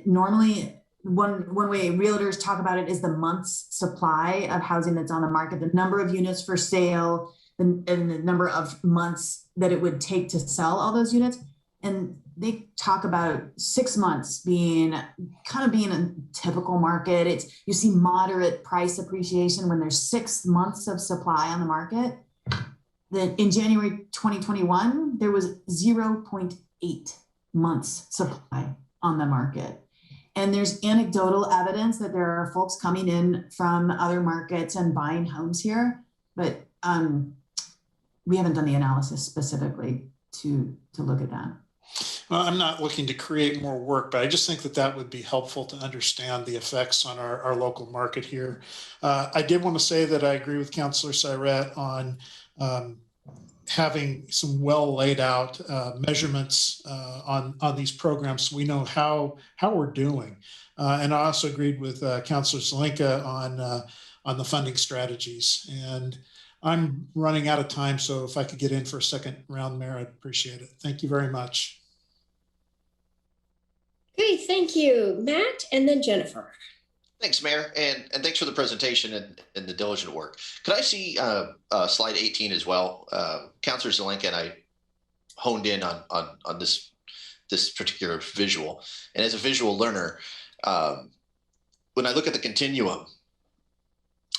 Normally, one way realtors talk about it is the month's supply of housing that's on the market, the number of units for sale, and the number of months that it would take to sell all those units. And they talk about 6 months being a typical market. You see moderate price appreciation when there's 6 months of supply on the market. Then in January 2021, there was 0.8 months supply on the market. And there's anecdotal evidence that there are folks coming in from other markets and buying homes here, but we haven't done the analysis specifically to look at that. Well, I'm not looking to create more work, but I just think that would be helpful to understand the effects on our local market here. I did want to say that I agree with Councilor Sirett on having some well laid out measurements on these programs, so we know how we're doing. And I also agreed with Councilor Zelenka on the funding strategies. And I'm running out of time, so if I could get in for a second round, Mayor, I'd appreciate it. Thank you very much. Okay, thank you, Matt, and then Jennifer. Thanks, Mayor, and thanks for the presentation and the diligent work. Could I see slide 18 as well? Councilor Zelenka and I honed in on this particular visual, and as a visual learner, when I look at the continuum,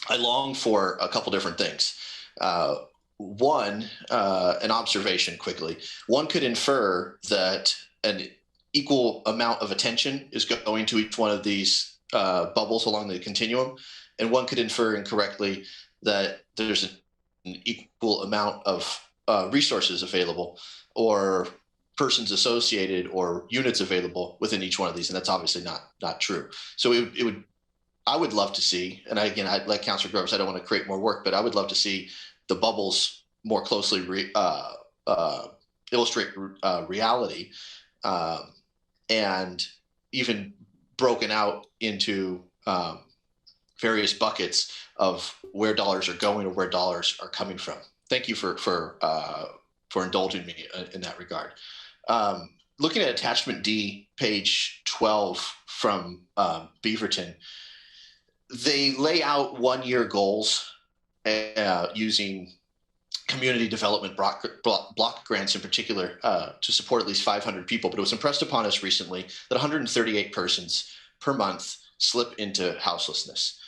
I long for a couple different things. One, an observation quickly. One could infer that an equal amount of attention is going to each one of these bubbles along the continuum, and one could infer incorrectly that there's an equal amount of resources available or persons associated or units available within each one of these, and that's obviously not true. So I would love to see, and I like Councilor Groves, I don't want to create more work, but I would love to see the bubbles more closely illustrate reality, and even broken out into various buckets of where dollars are going or where dollars are coming from. Thank you for indulging me in that regard. Looking at attachment D, page 12 from Beaverton, they lay out one-year goals using community development block grants in particular to support at least 500 people. But it was impressed upon us recently that 138 persons per month slip into houselessness.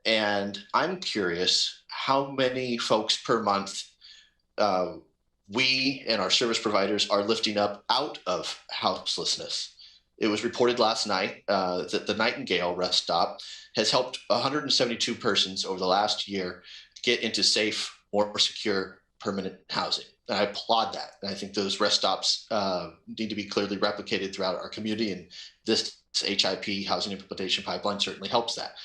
And I'm curious how many folks per month we and our service providers are lifting up out of houselessness. It was reported last night that the Nightingale rest stop has helped 172 persons over the last year get into safe, more secure, permanent housing. And I applaud that. And I think those rest stops need to be clearly replicated throughout our community. And this HIP, Housing Implementation Pipeline, certainly helps that.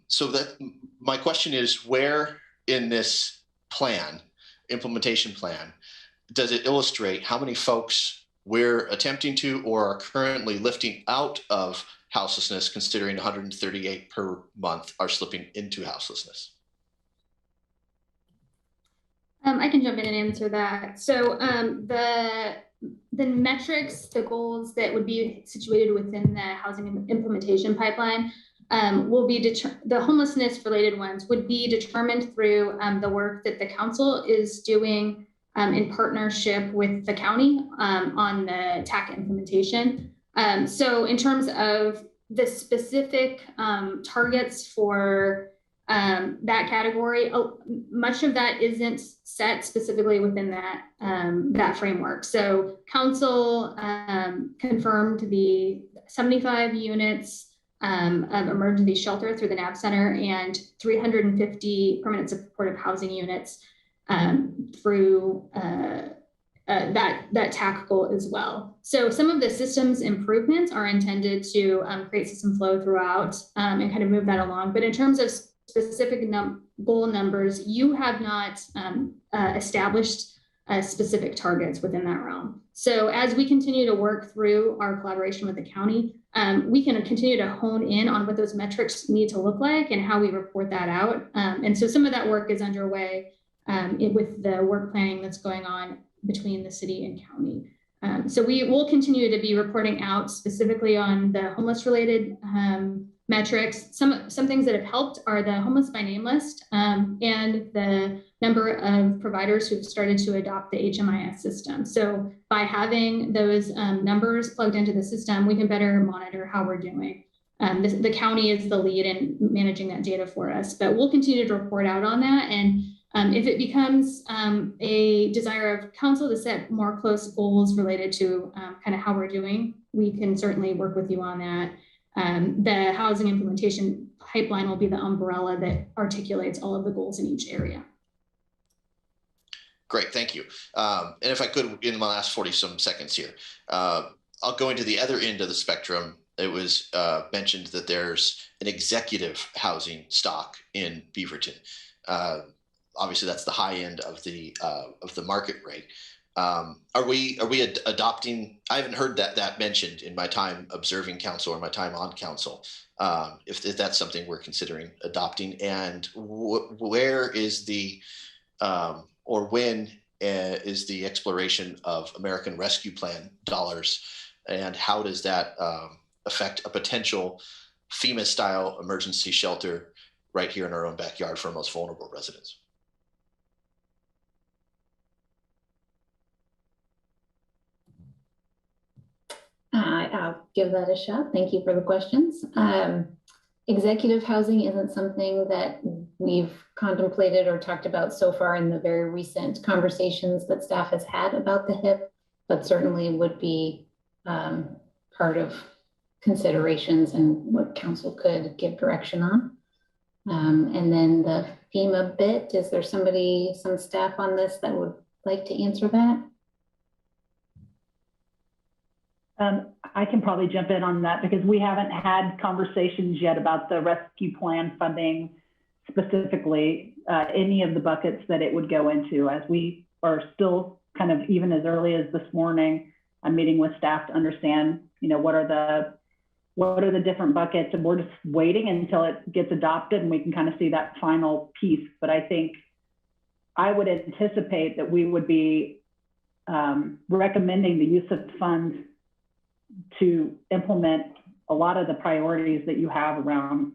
So that my question is, where in this plan, implementation plan, does it illustrate how many folks we're attempting to or are currently lifting out of houselessness, considering 138 per month are slipping into houselessness? I can jump in and answer that. So the metrics, the goals that would be situated within the housing implementation pipeline will be the homelessness related ones would be determined through the work that the council is doing in partnership with the county on the TAC implementation. So in terms of the specific targets for that category, much of that isn't set specifically within that that framework. So council confirmed the 75 units of emergency shelter through the NAB Center and 350 permanent supportive housing units through that TAC goal as well. So some of the systems improvements are intended to create system flow throughout and kind of move that along. But in terms of specific goal numbers, you have not established specific targets within that realm. So as we continue to work through our collaboration with the county, we can continue to hone in on what those metrics need to look like and how we report that out. And so some of that work is underway with the work planning that's going on between the city and county. So we will continue to be reporting out specifically on the homeless related metrics. Some things that have helped are the homeless by name list and the number of providers who've started to adopt the HMIS system. So by having those numbers plugged into the system, we can better monitor how we're doing. The county is the lead in managing that data for us, but we'll continue to report out on that. And if it becomes a desire of council to set more close goals related to kind of how we're doing, we can certainly work with you on that. The housing implementation pipeline will be the umbrella that articulates all of the goals in each area. Great, thank you. And if I could, in my last 40-some seconds here, I'll go into the other end of the spectrum. It was mentioned that there's an executive housing stock in Beaverton. Obviously, that's the high end of the market rate. Are we adopting? I haven't heard that mentioned in my time observing council or my time on council. If that's something we're considering adopting, and where is the or when is the exploration of American Rescue Plan dollars And how does that affect a potential FEMA-style emergency shelter right here in our own backyard for our most vulnerable residents? I'll give that a shot. Thank you for the questions. Executive housing isn't something that we've contemplated or talked about so far in the very recent conversations that staff has had about the HIP, but certainly would be part of considerations and what council could give direction on. And then the FEMA bit, is there some staff on this that would like to answer that? I can probably jump in on that because we haven't had conversations yet about the rescue plan funding, specifically any of the buckets that it would go into, as we are still kind of, even as early as this morning, I'm meeting with staff to understand, what are the different buckets, and we're just waiting until it gets adopted and we can kind of see that final piece. But I think I would anticipate that we would be recommending the use of funds to implement a lot of the priorities that you have around,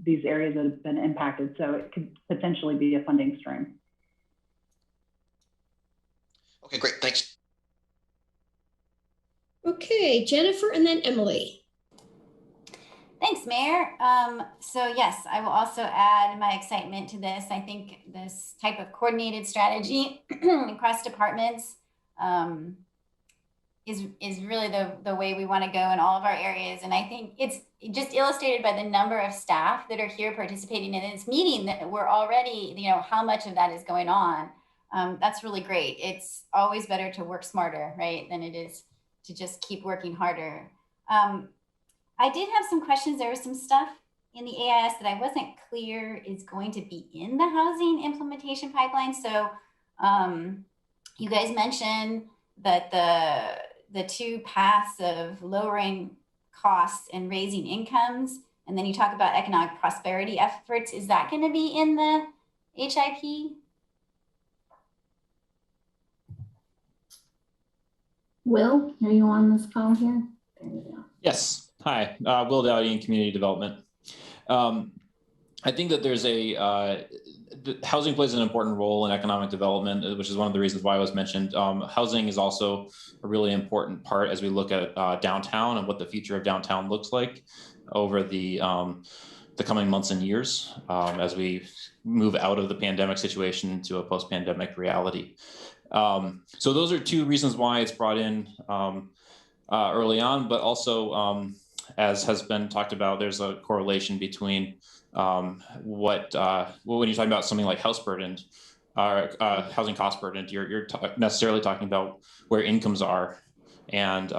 these areas that have been impacted. So it could potentially be a funding stream. Okay, great, thanks. Okay, Jennifer and then Emily. Thanks, Mayor. So yes, I will also add my excitement to this. I think this type of coordinated strategy across departments is really the way we want to go in all of our areas. And I think it's just illustrated by the number of staff that are here participating in this meeting that we're already, how much of that is going on. That's really great. It's always better to work smarter, right, than it is to just keep working harder. I did have some questions. There was some stuff in the AIS that I wasn't clear is going to be in the housing implementation pipeline. So you guys mentioned that the two paths of lowering costs and raising incomes, and then you talk about economic prosperity efforts. Is that going to be in the HIP? Will, are you on this call here? There you go. Yes. Hi, Will Dowdy in Community Development. I think that there's housing plays an important role in economic development, which is one of the reasons why it was mentioned. Housing is also a really important part as we look at downtown and what the future of downtown looks like over the coming months and years as we move out of the pandemic situation into a post-pandemic reality. So those are two reasons why it's brought in early on, but also as has been talked about, there's a correlation between when you're talking about something like house burdened, housing cost burdened, you're necessarily talking about where incomes are and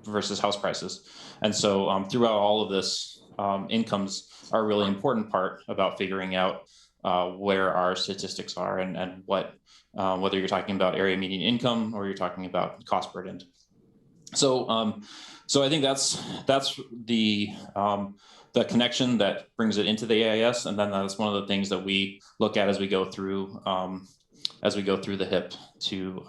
versus house prices. And so throughout all of this, incomes are a really important part about figuring out where our statistics are and what, whether you're talking about area median income or you're talking about cost burdened. So, so I think that's the connection that brings it into the AIS, and then that's one of the things that we look at as we go through the HIP to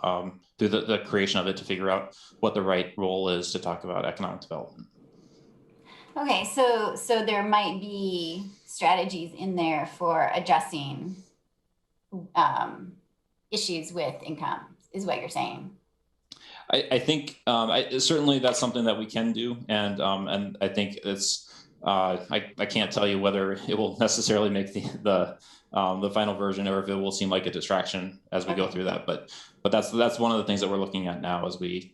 through the creation of it to figure out what the right role is to talk about economic development. Okay, so there might be strategies in there for addressing issues with income, is what you're saying. I think certainly that's something that we can do, and I think it's I can't tell you whether it will necessarily make the final version or if it will seem like a distraction as we go through that. But that's one of the things that we're looking at now as we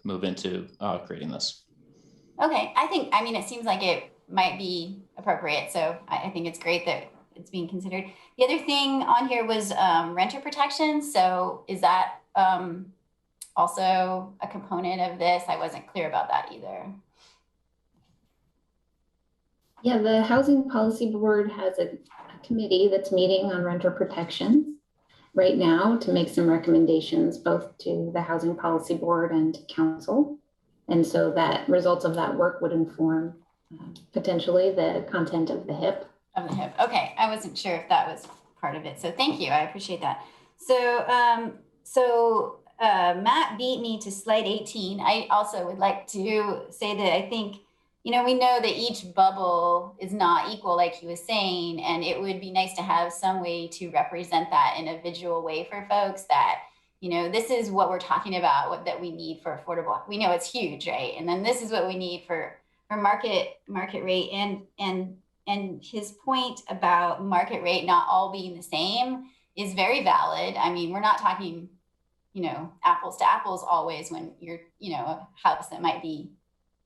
move into creating this. Okay, I mean, it seems like it might be appropriate, so I think it's great that it's being considered. The other thing on here was renter protection. So is that also a component of this? I wasn't clear about that either. Yeah, the Housing Policy Board has a committee that's meeting on renter protections right now to make some recommendations both to the Housing Policy Board and to Council. And so that results of that work would inform potentially the content of the HIP. Of the HIP. Okay, I wasn't sure if that was part of it. So thank you. I appreciate that. So, Matt beat me to slide 18. I also would like to say that I think, you know, we know that each bubble is not equal, like he was saying, and it would be nice to have some way to represent that in a visual way for folks that, you know, this is what we're talking about, what that we need for affordable. We know it's huge, right? And then this is what we need for market rate. And his point about market rate not all being the same is very valid. I mean, we're not talking, you know, apples to apples always when you're, you know, a house that might be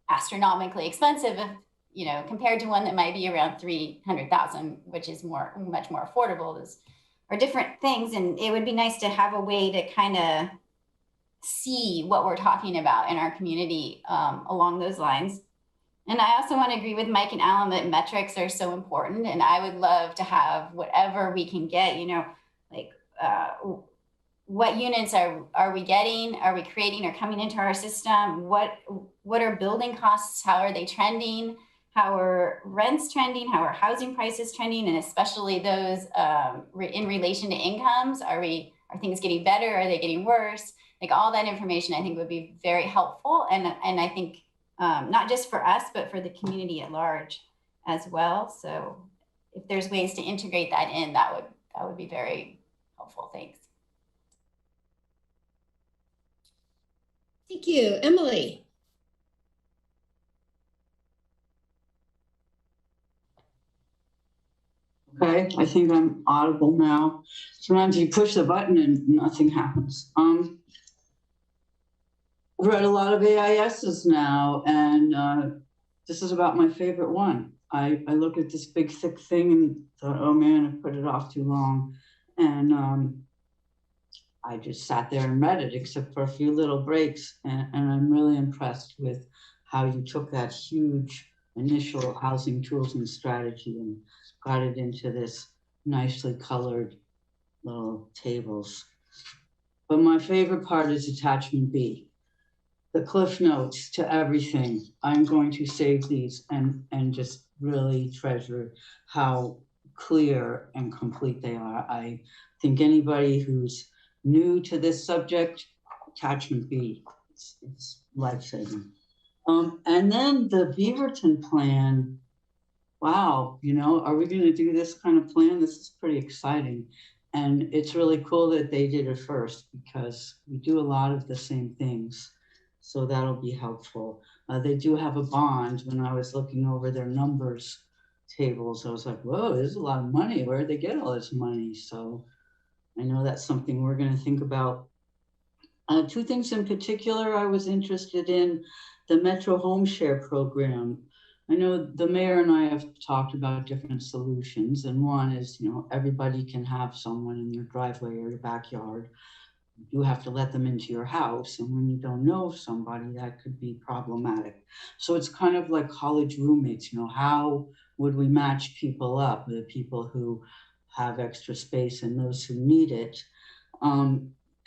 astronomically expensive, you know, compared to one that might be around 300,000, which is much more affordable. Those are different things. And it would be nice to have a way to kind of see what we're talking about in our community along those lines. And I also want to agree with Mike and Alan that metrics are so important. And I would love to have whatever we can get, you know, like what units are we getting? Are we creating or coming into our system? What are building costs? How are they trending? How are rents trending? How are housing prices trending? And especially those in relation to incomes. Are things getting better? Are they getting worse? Like all that information I think would be very helpful. And I think not just for us, but for the community at large as well. So if there's ways to integrate that in, that would be very helpful. Thanks. Thank you. Emily. Okay, I think I'm audible now. Sometimes you push the button and nothing happens. I've read a lot of AISs now, and this is about my favorite one. I looked at this big thick thing and thought, oh man, I put it off too long. And I just sat there and read it, except for a few little breaks. And I'm really impressed with how you took that huge initial housing tools and strategy and got it into this nicely colored little tables. But my favorite part is attachment B. The cliff notes to everything. I'm going to save these and just really treasure how clear and complete they are. I think anybody who's new to this subject, attachment B, it's life-saving. And then the Beaverton plan, wow, you know, are we gonna do this kind of plan? This is pretty exciting. And it's really cool that they did it first because we do a lot of the same things. So that'll be helpful. They do have a bond. When I was looking over their numbers tables, I was like, whoa, there's a lot of money. Where did they get all this money? So I know that's something we're going to think about. Two things in particular I was interested in: the Metro Home Share program. I know the mayor and I have talked about different solutions, and one is, you know, everybody can have someone in their driveway or your backyard. You have to let them into your house, and when you don't know somebody, that could be problematic. So it's kind of like college roommates. You know, how would we match people up, the people who have extra space and those who need it?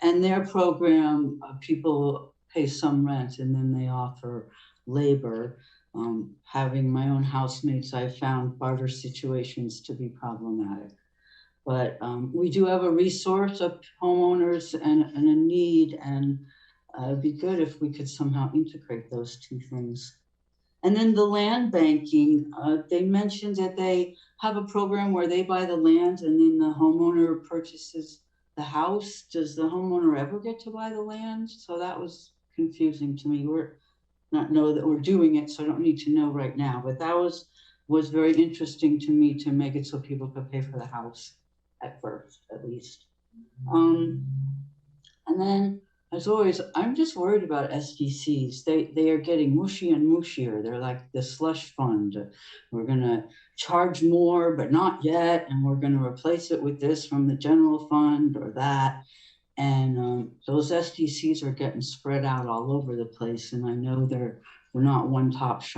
And their program, people pay some rent and then they offer labor. Having my own housemates, I found barter situations to be problematic. But we do have a resource of homeowners and a need, and it'd be good if we could somehow integrate those two things. And then the land banking, they mentioned that they have a program where they buy the land and then the homeowner purchases the house. Does the homeowner ever get to buy the land? So that was confusing to me. We're not know that we're doing it, so I don't need to know right now. But that was very interesting to me, to make it so people could pay for the house at first, at least. And then, as always, I'm just worried about SDCs. They are getting mushy and mushier. They're like the slush fund. We're gonna charge more, but not yet, and we're gonna replace it with this from the general fund or that. And those SDCs are getting spread out all over the place. And I know we're not one-stop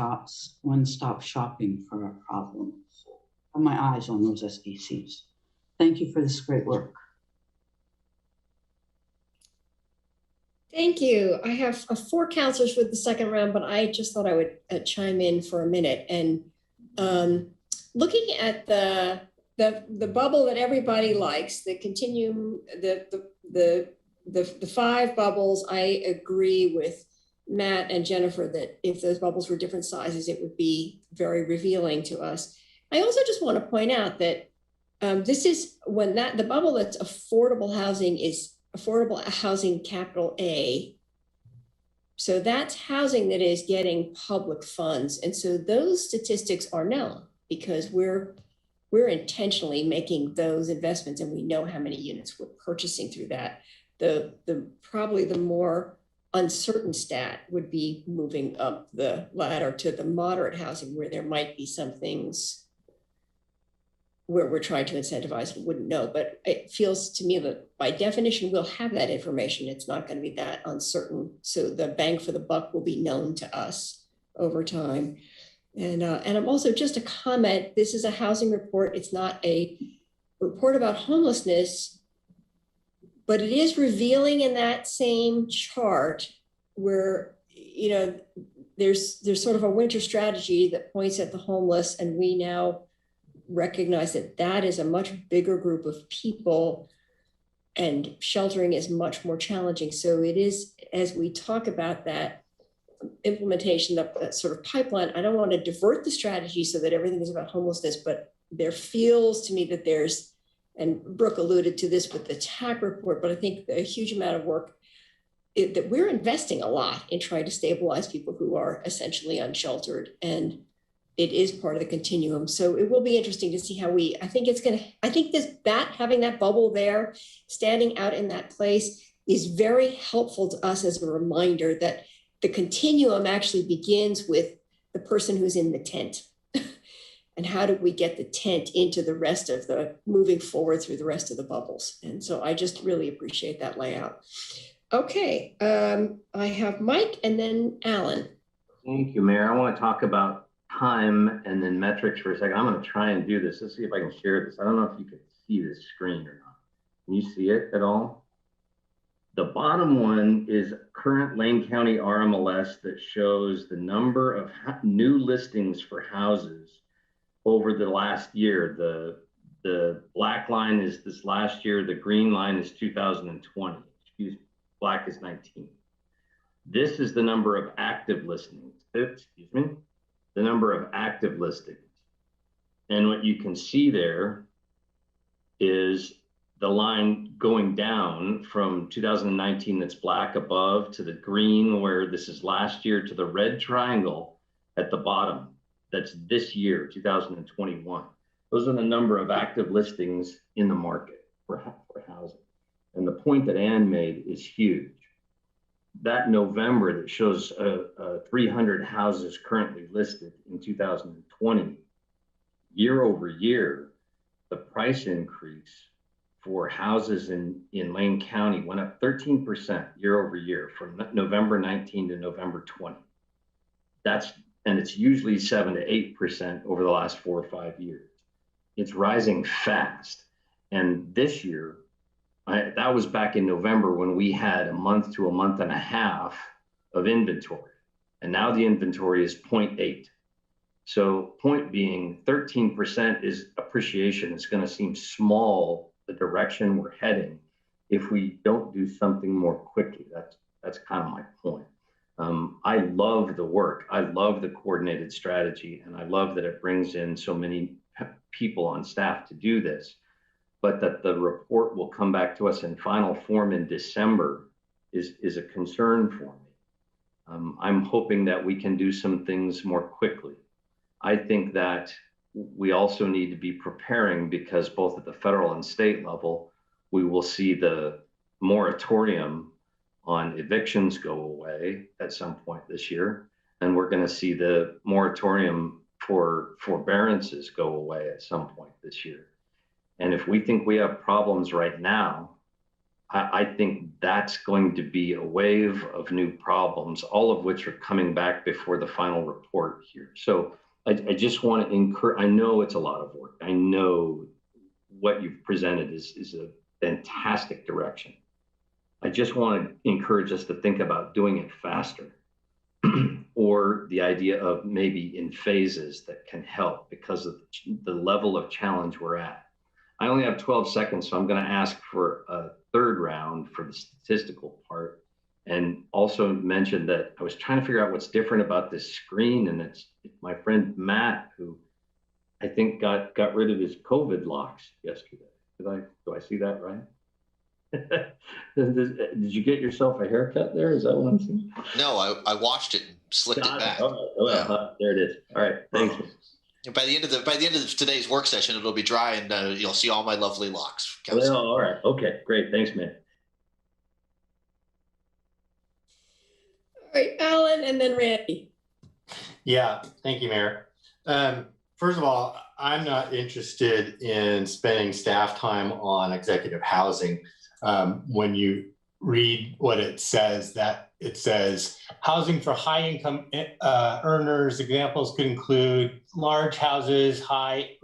shopping for our problem. So I have my eyes on those SDCs. Thank you for this great work. Thank you. I have 4 counselors for the second round, but I just thought I would chime in for a minute. And looking at the bubble that everybody likes, the continuum, the the 5 bubbles, I agree with Matt and Jennifer that if those bubbles were different sizes, it would be very revealing to us. I also just want to point out that this is when the bubble that's affordable housing is affordable housing capital A. So that's housing that is getting public funds. And so those statistics are known because we're intentionally making those investments and we know how many units we're purchasing through that. Probably the more uncertain stat would be moving up the ladder to the moderate housing where there might be some things where we're trying to incentivize and wouldn't know. But it feels to me that by definition, we'll have that information. It's not going to be that uncertain. So the bang for the buck will be known to us over time. And I'm also just a comment, this is a housing report. It's not a report about homelessness, but it is revealing in that same chart where, you know, there's sort of a winter strategy that points at the homeless, and we now recognize that that is a much bigger group of people and sheltering is much more challenging. So it is, as we talk about that implementation, that sort of pipeline, I don't want to divert the strategy so that everything is about homelessness, but there feels to me that there's, and Brooke alluded to this with the TAC report, but I think a huge amount of work that we're investing a lot in trying to stabilize people who are essentially unsheltered, and it is part of the continuum. So it will be interesting to see how having that bubble there, standing out in that place is very helpful to us as a reminder that the continuum actually begins with the person who's in the tent. And how do we get the tent into the rest of moving forward through the rest of the bubbles? And so I just really appreciate that layout. Okay, I have Mike and then Alan. Thank you, Mayor. I want to talk about time and then metrics for a second. I'm going to try and do this. Let's see if I can share this. I don't know if you can see this screen or not. Can you see it at all? The bottom one is current Lane County RMLS that shows the number of new listings for houses over the last year. The black line is this last year. The green line is 2020. Black is 19. This is the number of active listings. Excuse me. The number of active listings. And what you can see there is the line going down from 2019 that's black above to the green where this is last year to the red triangle at the bottom. That's this year, 2021. Those are the number of active listings in the market for housing. And the point that Ann made is huge. That November that shows 300 houses currently listed in 2020, year over year, the price increase for houses in Lane County went up 13% year over year from November 19 to November 20. And it's usually 7 to 8% over the last 4 or 5 years. It's rising fast. And this year, that was back in November when we had a month to a month and a half of inventory. And now the inventory is 0.8. So point being 13% is appreciation. It's going to seem small, the direction we're heading, if we don't do something more quickly. That's kind of my point. I love the work. I love the coordinated strategy, and I love that it brings in so many people on staff to do this. But that the report will come back to us in final form in December is a concern for me. I'm hoping that we can do some things more quickly. I think that we also need to be preparing because both at the federal and state level, we will see the moratorium on evictions go away at some point this year. And we're going to see the moratorium for forbearances go away at some point this year. And if we think we have problems right now, I think that's going to be a wave of new problems, all of which are coming back before the final report here. So I just want to encourage, I know it's a lot of work. I know what you've presented is a fantastic direction. I just want to encourage us to think about doing it faster or the idea of maybe in phases that can help because of the level of challenge we're at. I only have 12 seconds, so I'm going to ask for a third round for the statistical part. And also mention that I was trying to figure out what's different about this screen, and it's my friend Matt, who I think got rid of his COVID locks yesterday. Do I see that right? Did you get yourself a haircut there? Is that what I'm seeing? No, I watched it and slicked it back. There it is. All right, thanks. By the end of today's work session, it'll be dry, and you'll see all my lovely locks. Well, all right. Okay, great. Thanks, man. All right, Alan, and then Randy. Yeah, thank you, Mayor. First of all, I'm not interested in spending staff time on executive housing. When you read what it says, housing for high income earners. Examples could include large houses, high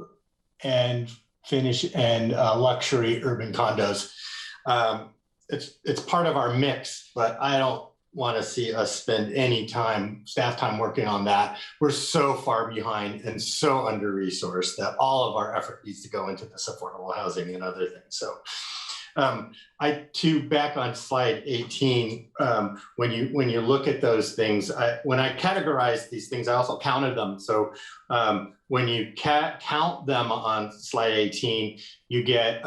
and finish and luxury urban condos. It's part of our mix, but I don't want to see us spend any staff time working on that. We're so far behind and so under-resourced that all of our effort needs to go into this affordable housing and other things. So back on slide 18, when you look at those things, when I categorized these things, I also counted them. So when you count them on slide 18, you get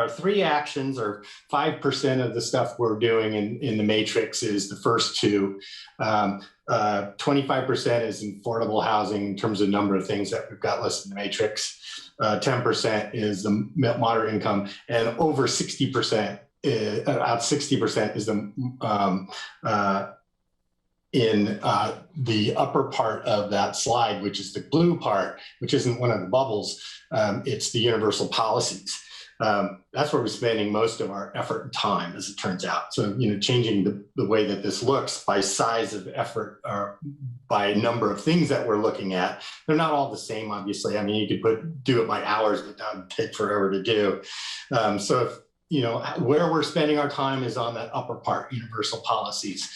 3 actions, or 5% of the stuff we're doing in the matrix is the first 2. 25% is affordable housing in terms of number of things that we've got listed in the matrix. 10% is the moderate income, and over 60%, about 60% is in the upper part of that slide, which is the blue part, which isn't one of the bubbles. It's the universal policies. That's where we're spending most of our effort and time, as it turns out. So, changing the way that this looks by size of effort or by number of things that we're looking at. They're not all the same, obviously. I mean, you could do it by hours, but that would take forever to do. So if, where we're spending our time is on that upper part, universal policies.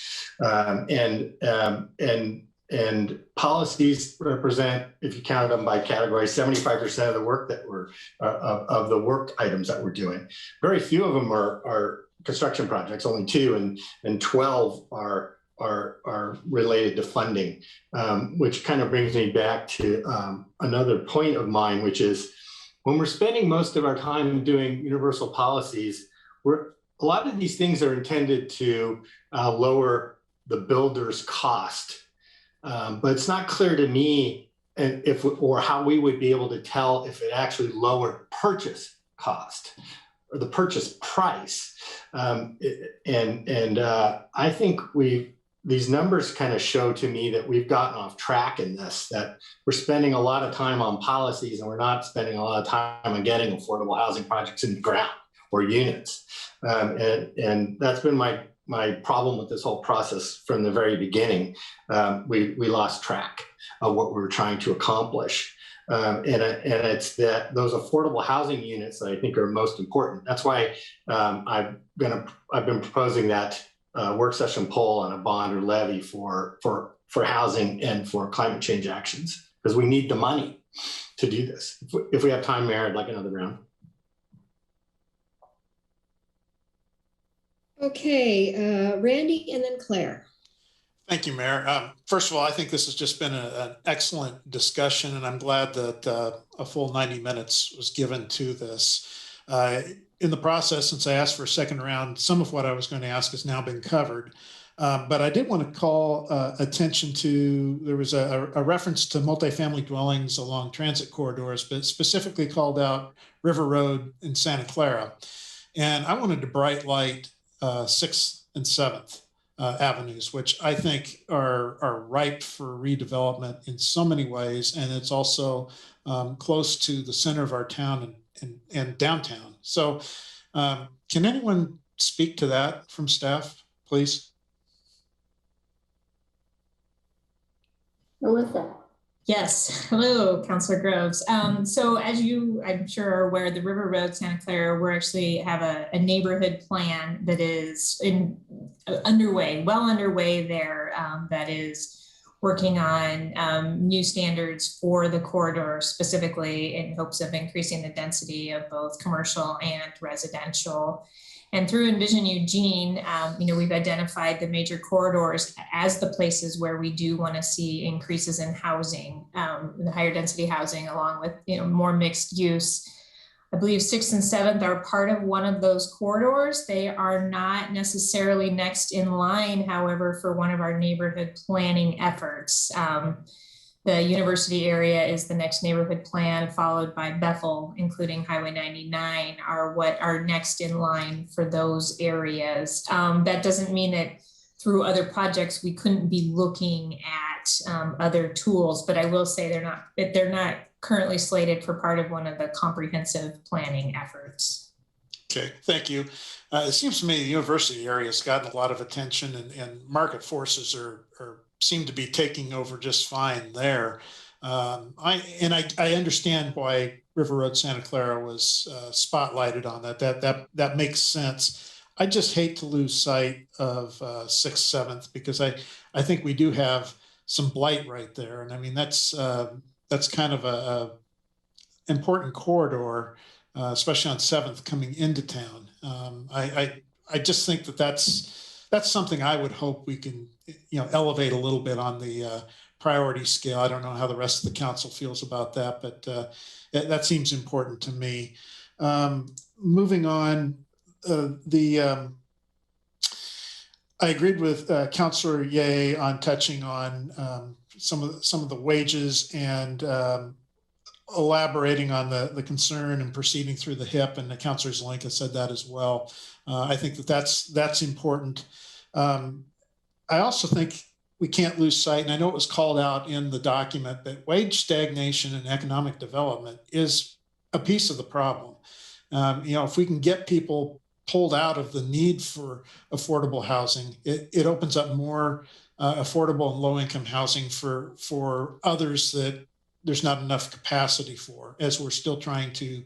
And policies represent, if you count them by category, 75% of the work that of the work items that we're doing. Very few of them are construction projects, only 2, and 12 are related to funding, which kind of brings me back to another point of mine, which is when we're spending most of our time doing universal policies, a lot of these things are intended to lower the builder's cost. But it's not clear to me or how we would be able to tell if it actually lowered purchase cost or the purchase price. I think these numbers kind of show to me that we've gotten off track in this, that we're spending a lot of time on policies and we're not spending a lot of time on getting affordable housing projects in the ground or units. And that's been my problem with this whole process from the very beginning. We lost track of what we were trying to accomplish. And it's those affordable housing units that I think are most important. That's why I've been proposing that work session poll on a bond or levy for housing and for climate change actions, because we need the money to do this. If we have time, Mayor, I'd like another round. Okay, Randy, and then Claire. Thank you, Mayor. First of all, I think this has just been an excellent discussion, and I'm glad that a full 90 minutes was given to this. In the process, since I asked for a second round, some of what I was going to ask has now been covered. But I did want to call attention to, there was a reference to multifamily dwellings along transit corridors, but specifically called out River Road in Santa Clara. And I wanted to bright light 6th and 7th avenues, which I think are ripe for redevelopment in so many ways. And it's also close to the center of our town and downtown. So can anyone speak to that from staff, please? Melissa. Yes. Hello, Councilor Groves. So as you, I'm sure, are aware, the River Road, Santa Clara, we actually have a neighborhood plan that is well underway there. That is working on new standards for the corridor, specifically in hopes of increasing the density of both commercial and residential. And through Envision Eugene, we've identified the major corridors as the places where we do want to see increases in housing, the higher density housing, along with more mixed use. I believe 6th and 7th are part of one of those corridors. They are not necessarily next in line, however, for one of our neighborhood planning efforts. The university area is the next neighborhood plan, followed by Bethel, including Highway 99, are what are next in line for those areas. That doesn't mean that through other projects we couldn't be looking at other tools, but I will say they're not currently slated for part of one of the comprehensive planning efforts. Okay, thank you. It seems to me the university area has gotten a lot of attention, and market forces seem to be taking over just fine there. I understand why River Road Santa Clara was spotlighted on that. That makes sense. I just hate to lose sight of 6th, 7th, because I think we do have some blight right there, and I mean that's kind of a important corridor, especially on 7th coming into town. I just think that's something I would hope we can elevate a little bit on the priority scale. I don't know how the rest of the council feels about that, but that seems important to me. Moving on, I agreed with Councilor Ye on touching on some of the wages and elaborating on the concern and proceeding through the HIP, and the Councilor Zelenka said that as well. I think that's important. I also think we can't lose sight, and I know it was called out in the document, that wage stagnation and economic development is a piece of the problem. If we can get people pulled out of the need for affordable housing, it opens up more affordable and low-income housing for others that there's not enough capacity for, as we're still trying to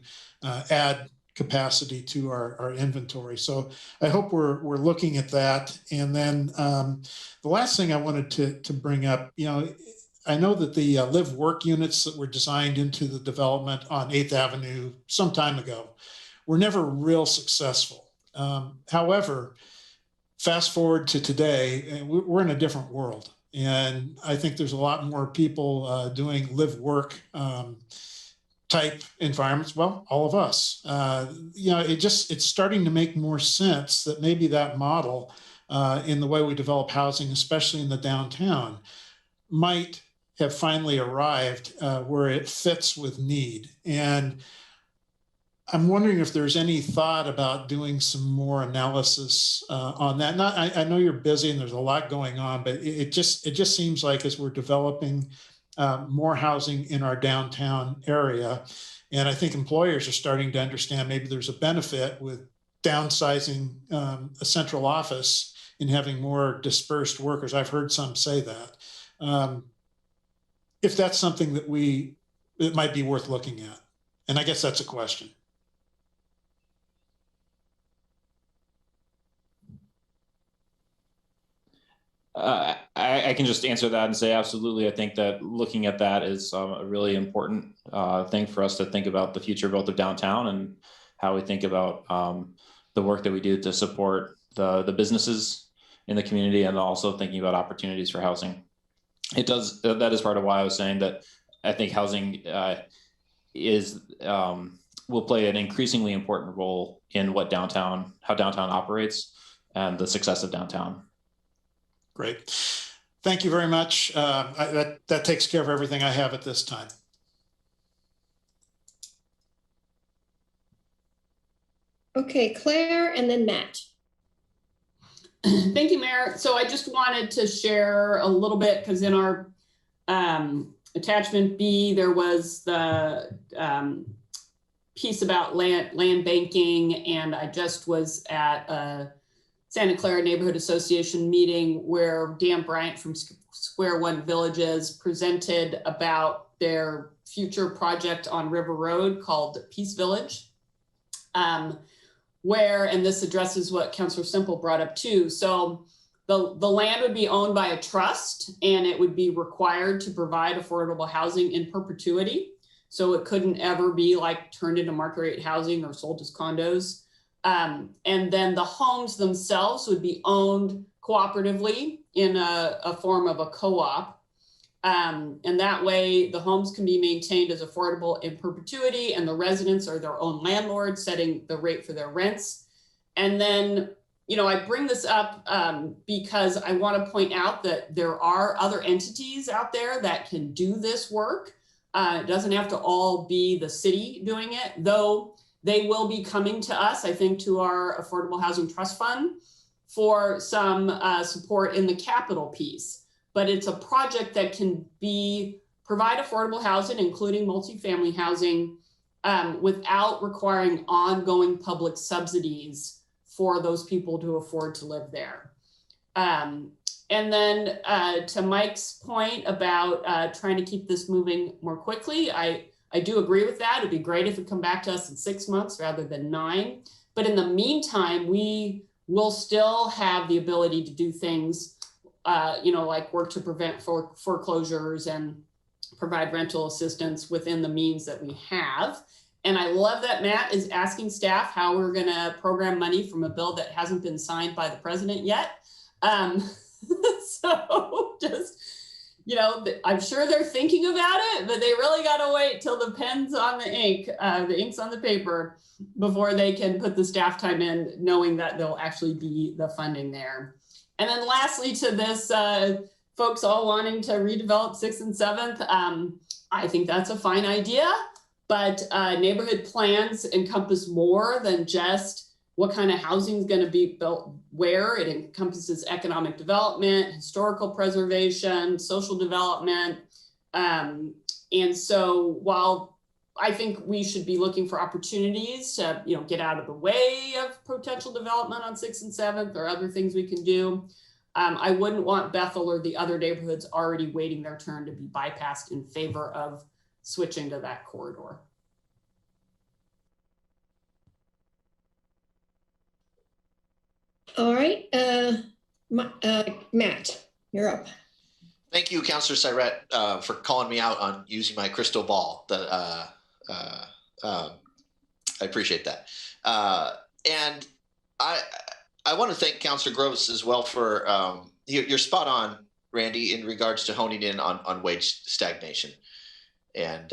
add capacity to our inventory. So I hope we're looking at that. And then the last thing I wanted to bring up, I know that the live work units that were designed into the development on 8th Avenue some time ago were never real successful. However, fast forward to today, we're in a different world. And I think there's a lot more people doing live work type environments. Well, all of us, it's starting to make more sense that maybe that model in the way we develop housing, especially in the downtown, might have finally arrived where it fits with need. And I'm wondering if there's any thought about doing some more analysis on that. I know you're busy and there's a lot going on, but it just seems like as we're developing more housing in our downtown area, and I think employers are starting to understand maybe there's a benefit with downsizing a central office and having more dispersed workers. I've heard some say that. If that's something that it might be worth looking at. And I guess that's a question. I can just answer that and say absolutely. I think that looking at that is a really important thing for us to think about the future both of downtown and how we think about the work that we do to support the businesses in the community, and also thinking about opportunities for housing. That is part of why I was saying that I think housing will play an increasingly important role in how downtown operates and the success of downtown. Great. Thank you very much. That takes care of everything I have at this time. Okay, Claire and then Matt. Thank you, Mayor. So I just wanted to share a little bit, because in our attachment B, there was the piece about land banking, and I just was at a Santa Clara Neighborhood Association meeting where Dan Bryant from Square One Villages presented about their future project on River Road called Peace Village, and this addresses what Councilor Simple brought up too. So the land would be owned by a trust, and it would be required to provide affordable housing in perpetuity. So it couldn't ever be like turned into market rate housing or sold as condos. And then the homes themselves would be owned cooperatively in a form of a co-op. And that way the homes can be maintained as affordable in perpetuity, and the residents are their own landlords setting the rate for their rents. And then, you know, I bring this up because I want to point out that there are other entities out there that can do this work. It doesn't have to all be the city doing it, though they will be coming to us, I think, to our Affordable Housing Trust Fund for some support in the capital piece. But it's a project that can provide affordable housing, including multifamily housing, without requiring ongoing public subsidies for those people to afford to live there. And then to Mike's point about trying to keep this moving more quickly, I do agree with that. It'd be great if it come back to us in 6 months rather than 9. But in the meantime, we will still have the ability to do things, you know, like work to prevent foreclosures and provide rental assistance within the means that we have. And I love that Matt is asking staff how we're going to program money from a bill that hasn't been signed by the president yet. So just, you know, I'm sure they're thinking about it, but they really got to wait till the pen's on the ink, the ink's on the paper before they can put the staff time in, knowing that there'll actually be the funding there. And then lastly to this, folks all wanting to redevelop 6th and 7th, I think that's a fine idea, but neighborhood plans encompass more than just what kind of housing is going to be built where. It encompasses economic development, historical preservation, social development. And so while I think we should be looking for opportunities to, you know, get out of the way of potential development on 6th and 7th or other things we can do, I wouldn't want Bethel or the other neighborhoods already waiting their turn to be bypassed in favor of switching to that corridor. All right, Matt, you're up. Thank you, Councilor Sirett, for calling me out on using my crystal ball. That I appreciate that. And I want to thank Councilor Groves as well for you're spot on, Randy, in regards to honing in on wage stagnation. And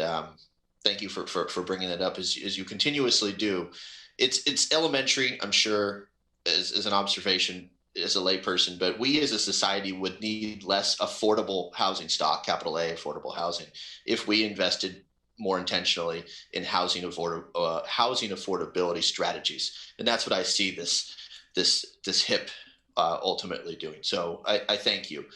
thank you for bringing it up as you continuously do. It's elementary, I'm sure, as an observation as a layperson, but we as a society would need less affordable housing stock, capital A affordable housing, if we invested more intentionally in housing affordability strategies. And that's what I see this HIP ultimately doing. So I thank you.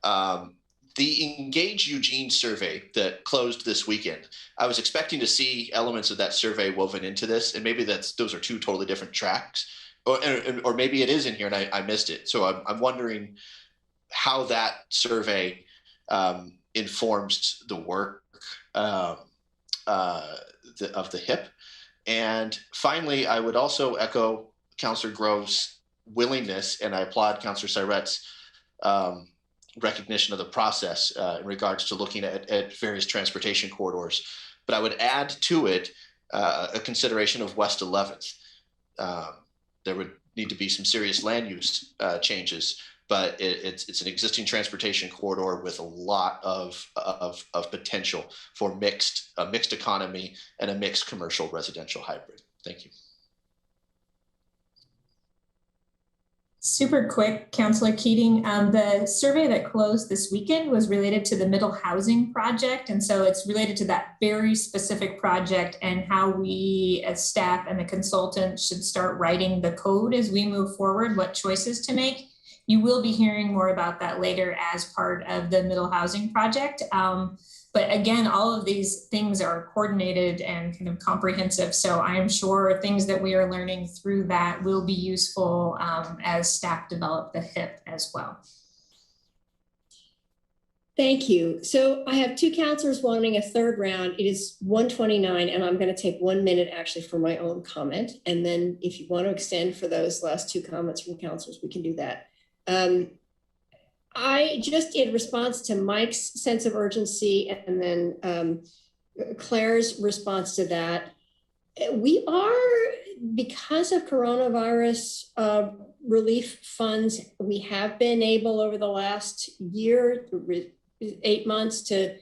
The Engage Eugene survey that closed this weekend, I was expecting to see elements of that survey woven into this, and maybe those are two totally different tracks. Or maybe it is in here and I missed it. So I'm wondering how that survey informs the work of the HIP. And finally, I would also echo Councilor Groves' willingness, and I applaud Councilor Sirett's recognition of the process in regards to looking at various transportation corridors. But I would add to it a consideration of West 11th. There would need to be some serious land use changes, but it's an existing transportation corridor with a lot of potential for a mixed economy and a mixed commercial residential hybrid. Thank you. Super quick, Councilor Keating. The survey that closed this weekend was related to the Middle Housing Project. And so it's related to that very specific project and how we as staff and the consultant should start writing the code as we move forward, what choices to make. You will be hearing more about that later as part of the Middle Housing Project. But again, all of these things are coordinated and kind of comprehensive. So I am sure things that we are learning through that will be useful as staff develop the HIP as well. Thank you. So I have 2 counselors wanting a third round. It is 1:29, and I'm going to take 1 minute actually for my own comment. And then if you want to extend for those last 2 comments from counselors, we can do that. I just, in response to Mike's sense of urgency and then Claire's response to that, we are, because of coronavirus relief funds, we have been able over the last year, 8 months, to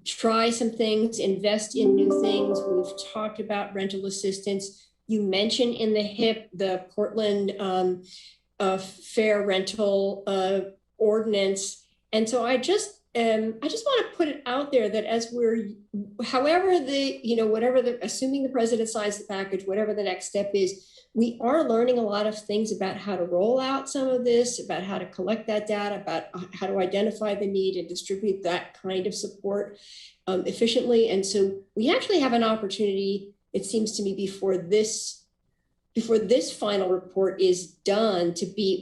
try some things, invest in new things. We've talked about rental assistance. You mentioned in the HIP, the Portland fair rental ordinance. And so I just want to put it out there that as we're, however assuming the president signs the package, whatever the next step is, we are learning a lot of things about how to roll out some of this, about how to collect that data, about how to identify the need and distribute that kind of support efficiently. And so we actually have an opportunity, it seems to me, before this final report is done,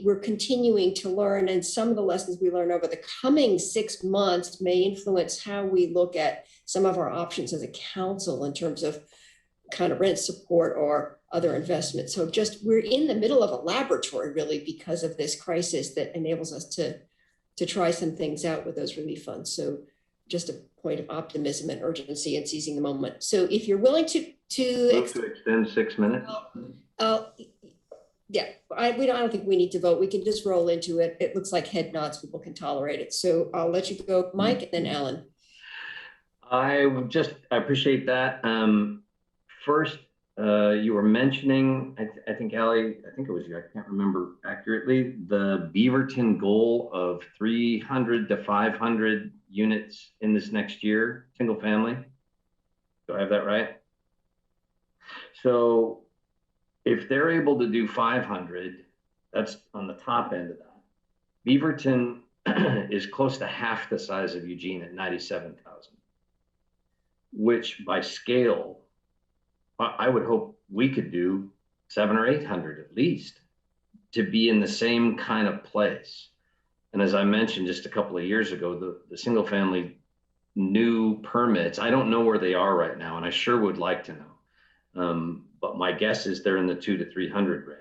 we're continuing to learn, and some of the lessons we learn over the coming 6 months may influence how we look at some of our options as a council in terms of kind of rent support or other investments. So we're in the middle of a laboratory really because of this crisis that enables us to try some things out with those relief funds. So just a point of optimism and urgency and seizing the moment. So if you're willing to extend 6 minutes. Yeah, I don't think we need to vote. We can just roll into it. It looks like head nods, people can tolerate it. So I'll let you go, Mike, and then Alan. I appreciate that. First, you were mentioning, I think Allie, I think it was you, I can't remember accurately, the Beaverton goal of 300 to 500 units in this next year, single family. Do I have that right? So if they're able to do 500, that's on the top end of that. Beaverton is close to half the size of Eugene at 97,000, which by scale, I would hope we could do 700 or 800 at least to be in the same kind of place. And as I mentioned just a couple of years ago, the single family new permits, I don't know where they are right now, and I sure would like to know. But my guess is they're in the 200 to 300 range.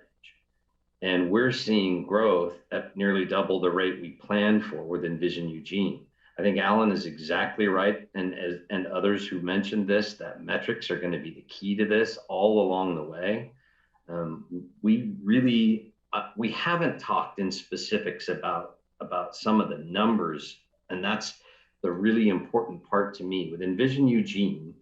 And we're seeing growth at nearly double the rate we planned for with Envision Eugene. I think Alan is exactly right, and others who mentioned this, that metrics are going to be the key to this all along the way. We haven't talked in specifics about some of the numbers, and that's the really important part to me. With Envision Eugene,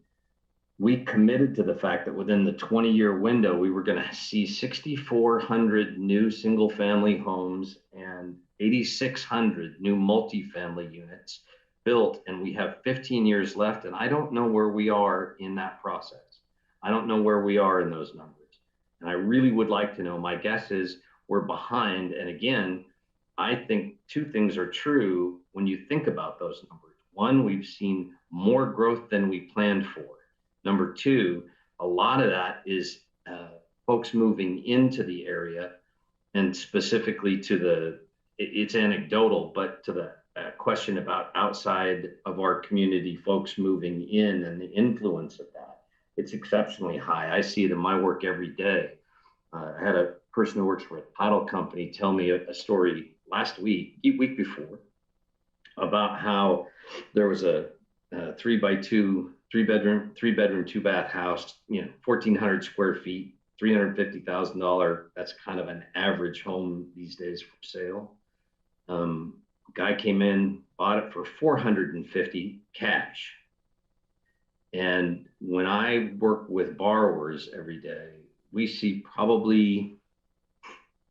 we committed to the fact that within the 20-year window, we were going to see 6,400 new single-family homes and 8,600 new multifamily units built, and we have 15 years left, and I don't know where we are in that process. I don't know where we are in those numbers, and I really would like to know. My guess is we're behind, and again, I think two things are true when you think about those numbers. One, we've seen more growth than we planned for. Number two, a lot of that is folks moving into the area, and specifically to it's anecdotal, but to the question about outside of our community, folks moving in and the influence of that, it's exceptionally high. I see it in my work every day. I had a person who works for a title company tell me a story last week before, about how there was a 3x2, three bedroom, 2-bath house, 1,400 square feet, $350,000. That's kind of an average home these days for sale. Guy came in, bought it for $450,000 cash. And when I work with borrowers every day, we see probably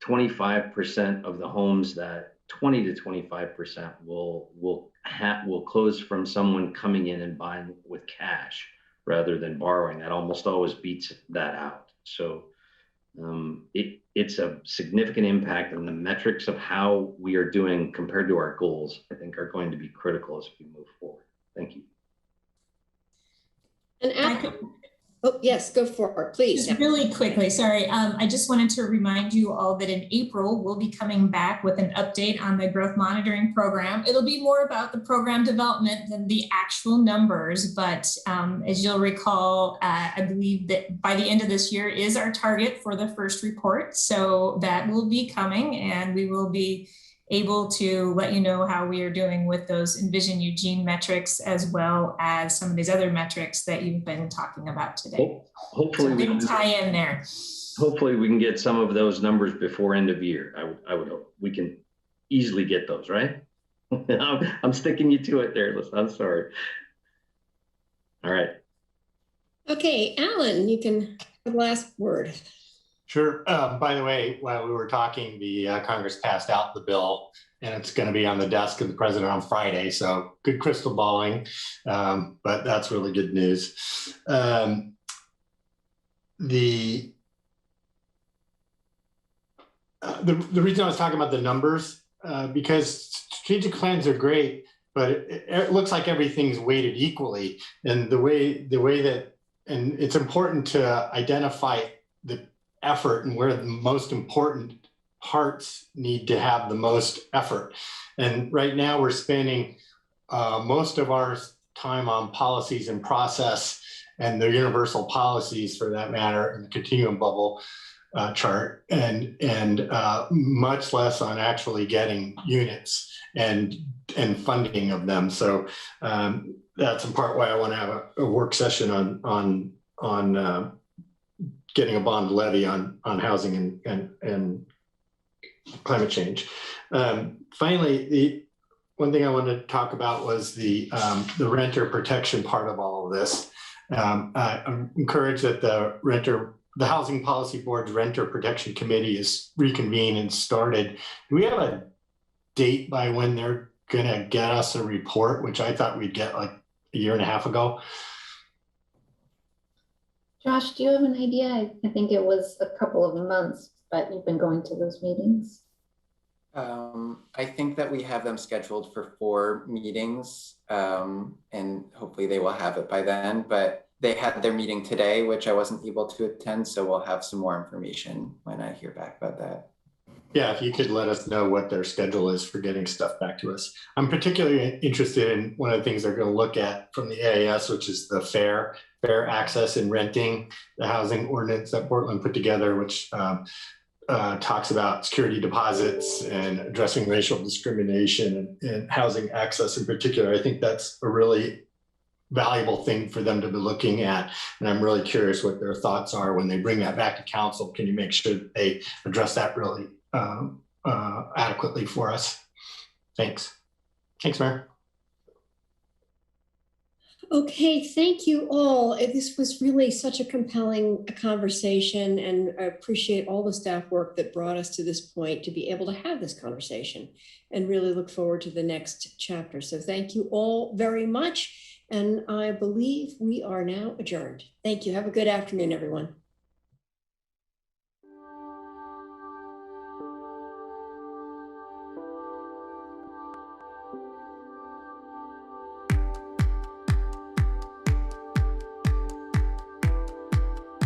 25% of the homes that 20 to 25% will close from someone coming in and buying with cash rather than borrowing. That almost always beats that out. So it's a significant impact, and the metrics of how we are doing compared to our goals, I think, are going to be critical as we move forward. Thank you. And oh, yes, go for it, please. Just really quickly, sorry. I just wanted to remind you all that in April, we'll be coming back with an update on the growth monitoring program. It'll be more about the program development than the actual numbers, but as you'll recall, I believe that by the end of this year is our target for the first report. So that will be coming, and we will be able to let you know how we are doing with those Envision Eugene metrics, as well as some of these other metrics that you've been talking about today. Hopefully, so we can tie in there. Hopefully we can get some of those numbers before end of year. I would hope we can easily get those, right? I'm sticking you to it there. I'm sorry. All right. Okay, Alan, you can have the last word. Sure. By the way, while we were talking, the Congress passed out the bill, and it's going to be on the desk of the president on Friday. So good crystal balling, but that's really good news. The reason I was talking about the numbers, because strategic plans are great, but it looks like everything's weighted equally. And the way that, and it's important to identify the effort and where the most important parts need to have the most effort. And right now we're spending most of our time on policies and process, and the universal policies for that matter, in the continuum bubble chart, and much less on actually getting units and funding of them. So that's in part why I want to have a work session on getting a bond levy on housing and climate change. Finally, the one thing I wanted to talk about was the renter protection part of all of this. I'm encouraged that the Housing Policy Board's Renter Protection Committee is reconvened and started. Do we have a date by when they're gonna get us a report, which I thought we'd get like a year and a half ago? Josh, do you have an idea? I think it was a couple of months, but you've been going to those meetings. I think that we have them scheduled for 4 meetings, and hopefully they will have it by then, but they had their meeting today, which I wasn't able to attend, so we'll have some more information when I hear back about that. Yeah, if you could let us know what their schedule is for getting stuff back to us. I'm particularly interested in one of the things they're going to look at from the AAS, which is the fair access and renting, the housing ordinance that Portland put together, which talks about security deposits and addressing racial discrimination and housing access in particular. I think that's a really valuable thing for them to be looking at. And I'm really curious what their thoughts are when they bring that back to council. Can you make sure that they address that really adequately for us? Thanks. Thanks, Mayor. Okay, thank you all. This was really such a compelling conversation, and I appreciate all the staff work that brought us to this point to be able to have this conversation, and really look forward to the next chapter. So thank you all very much. And I believe we are now adjourned. Thank you. Have a good afternoon, everyone.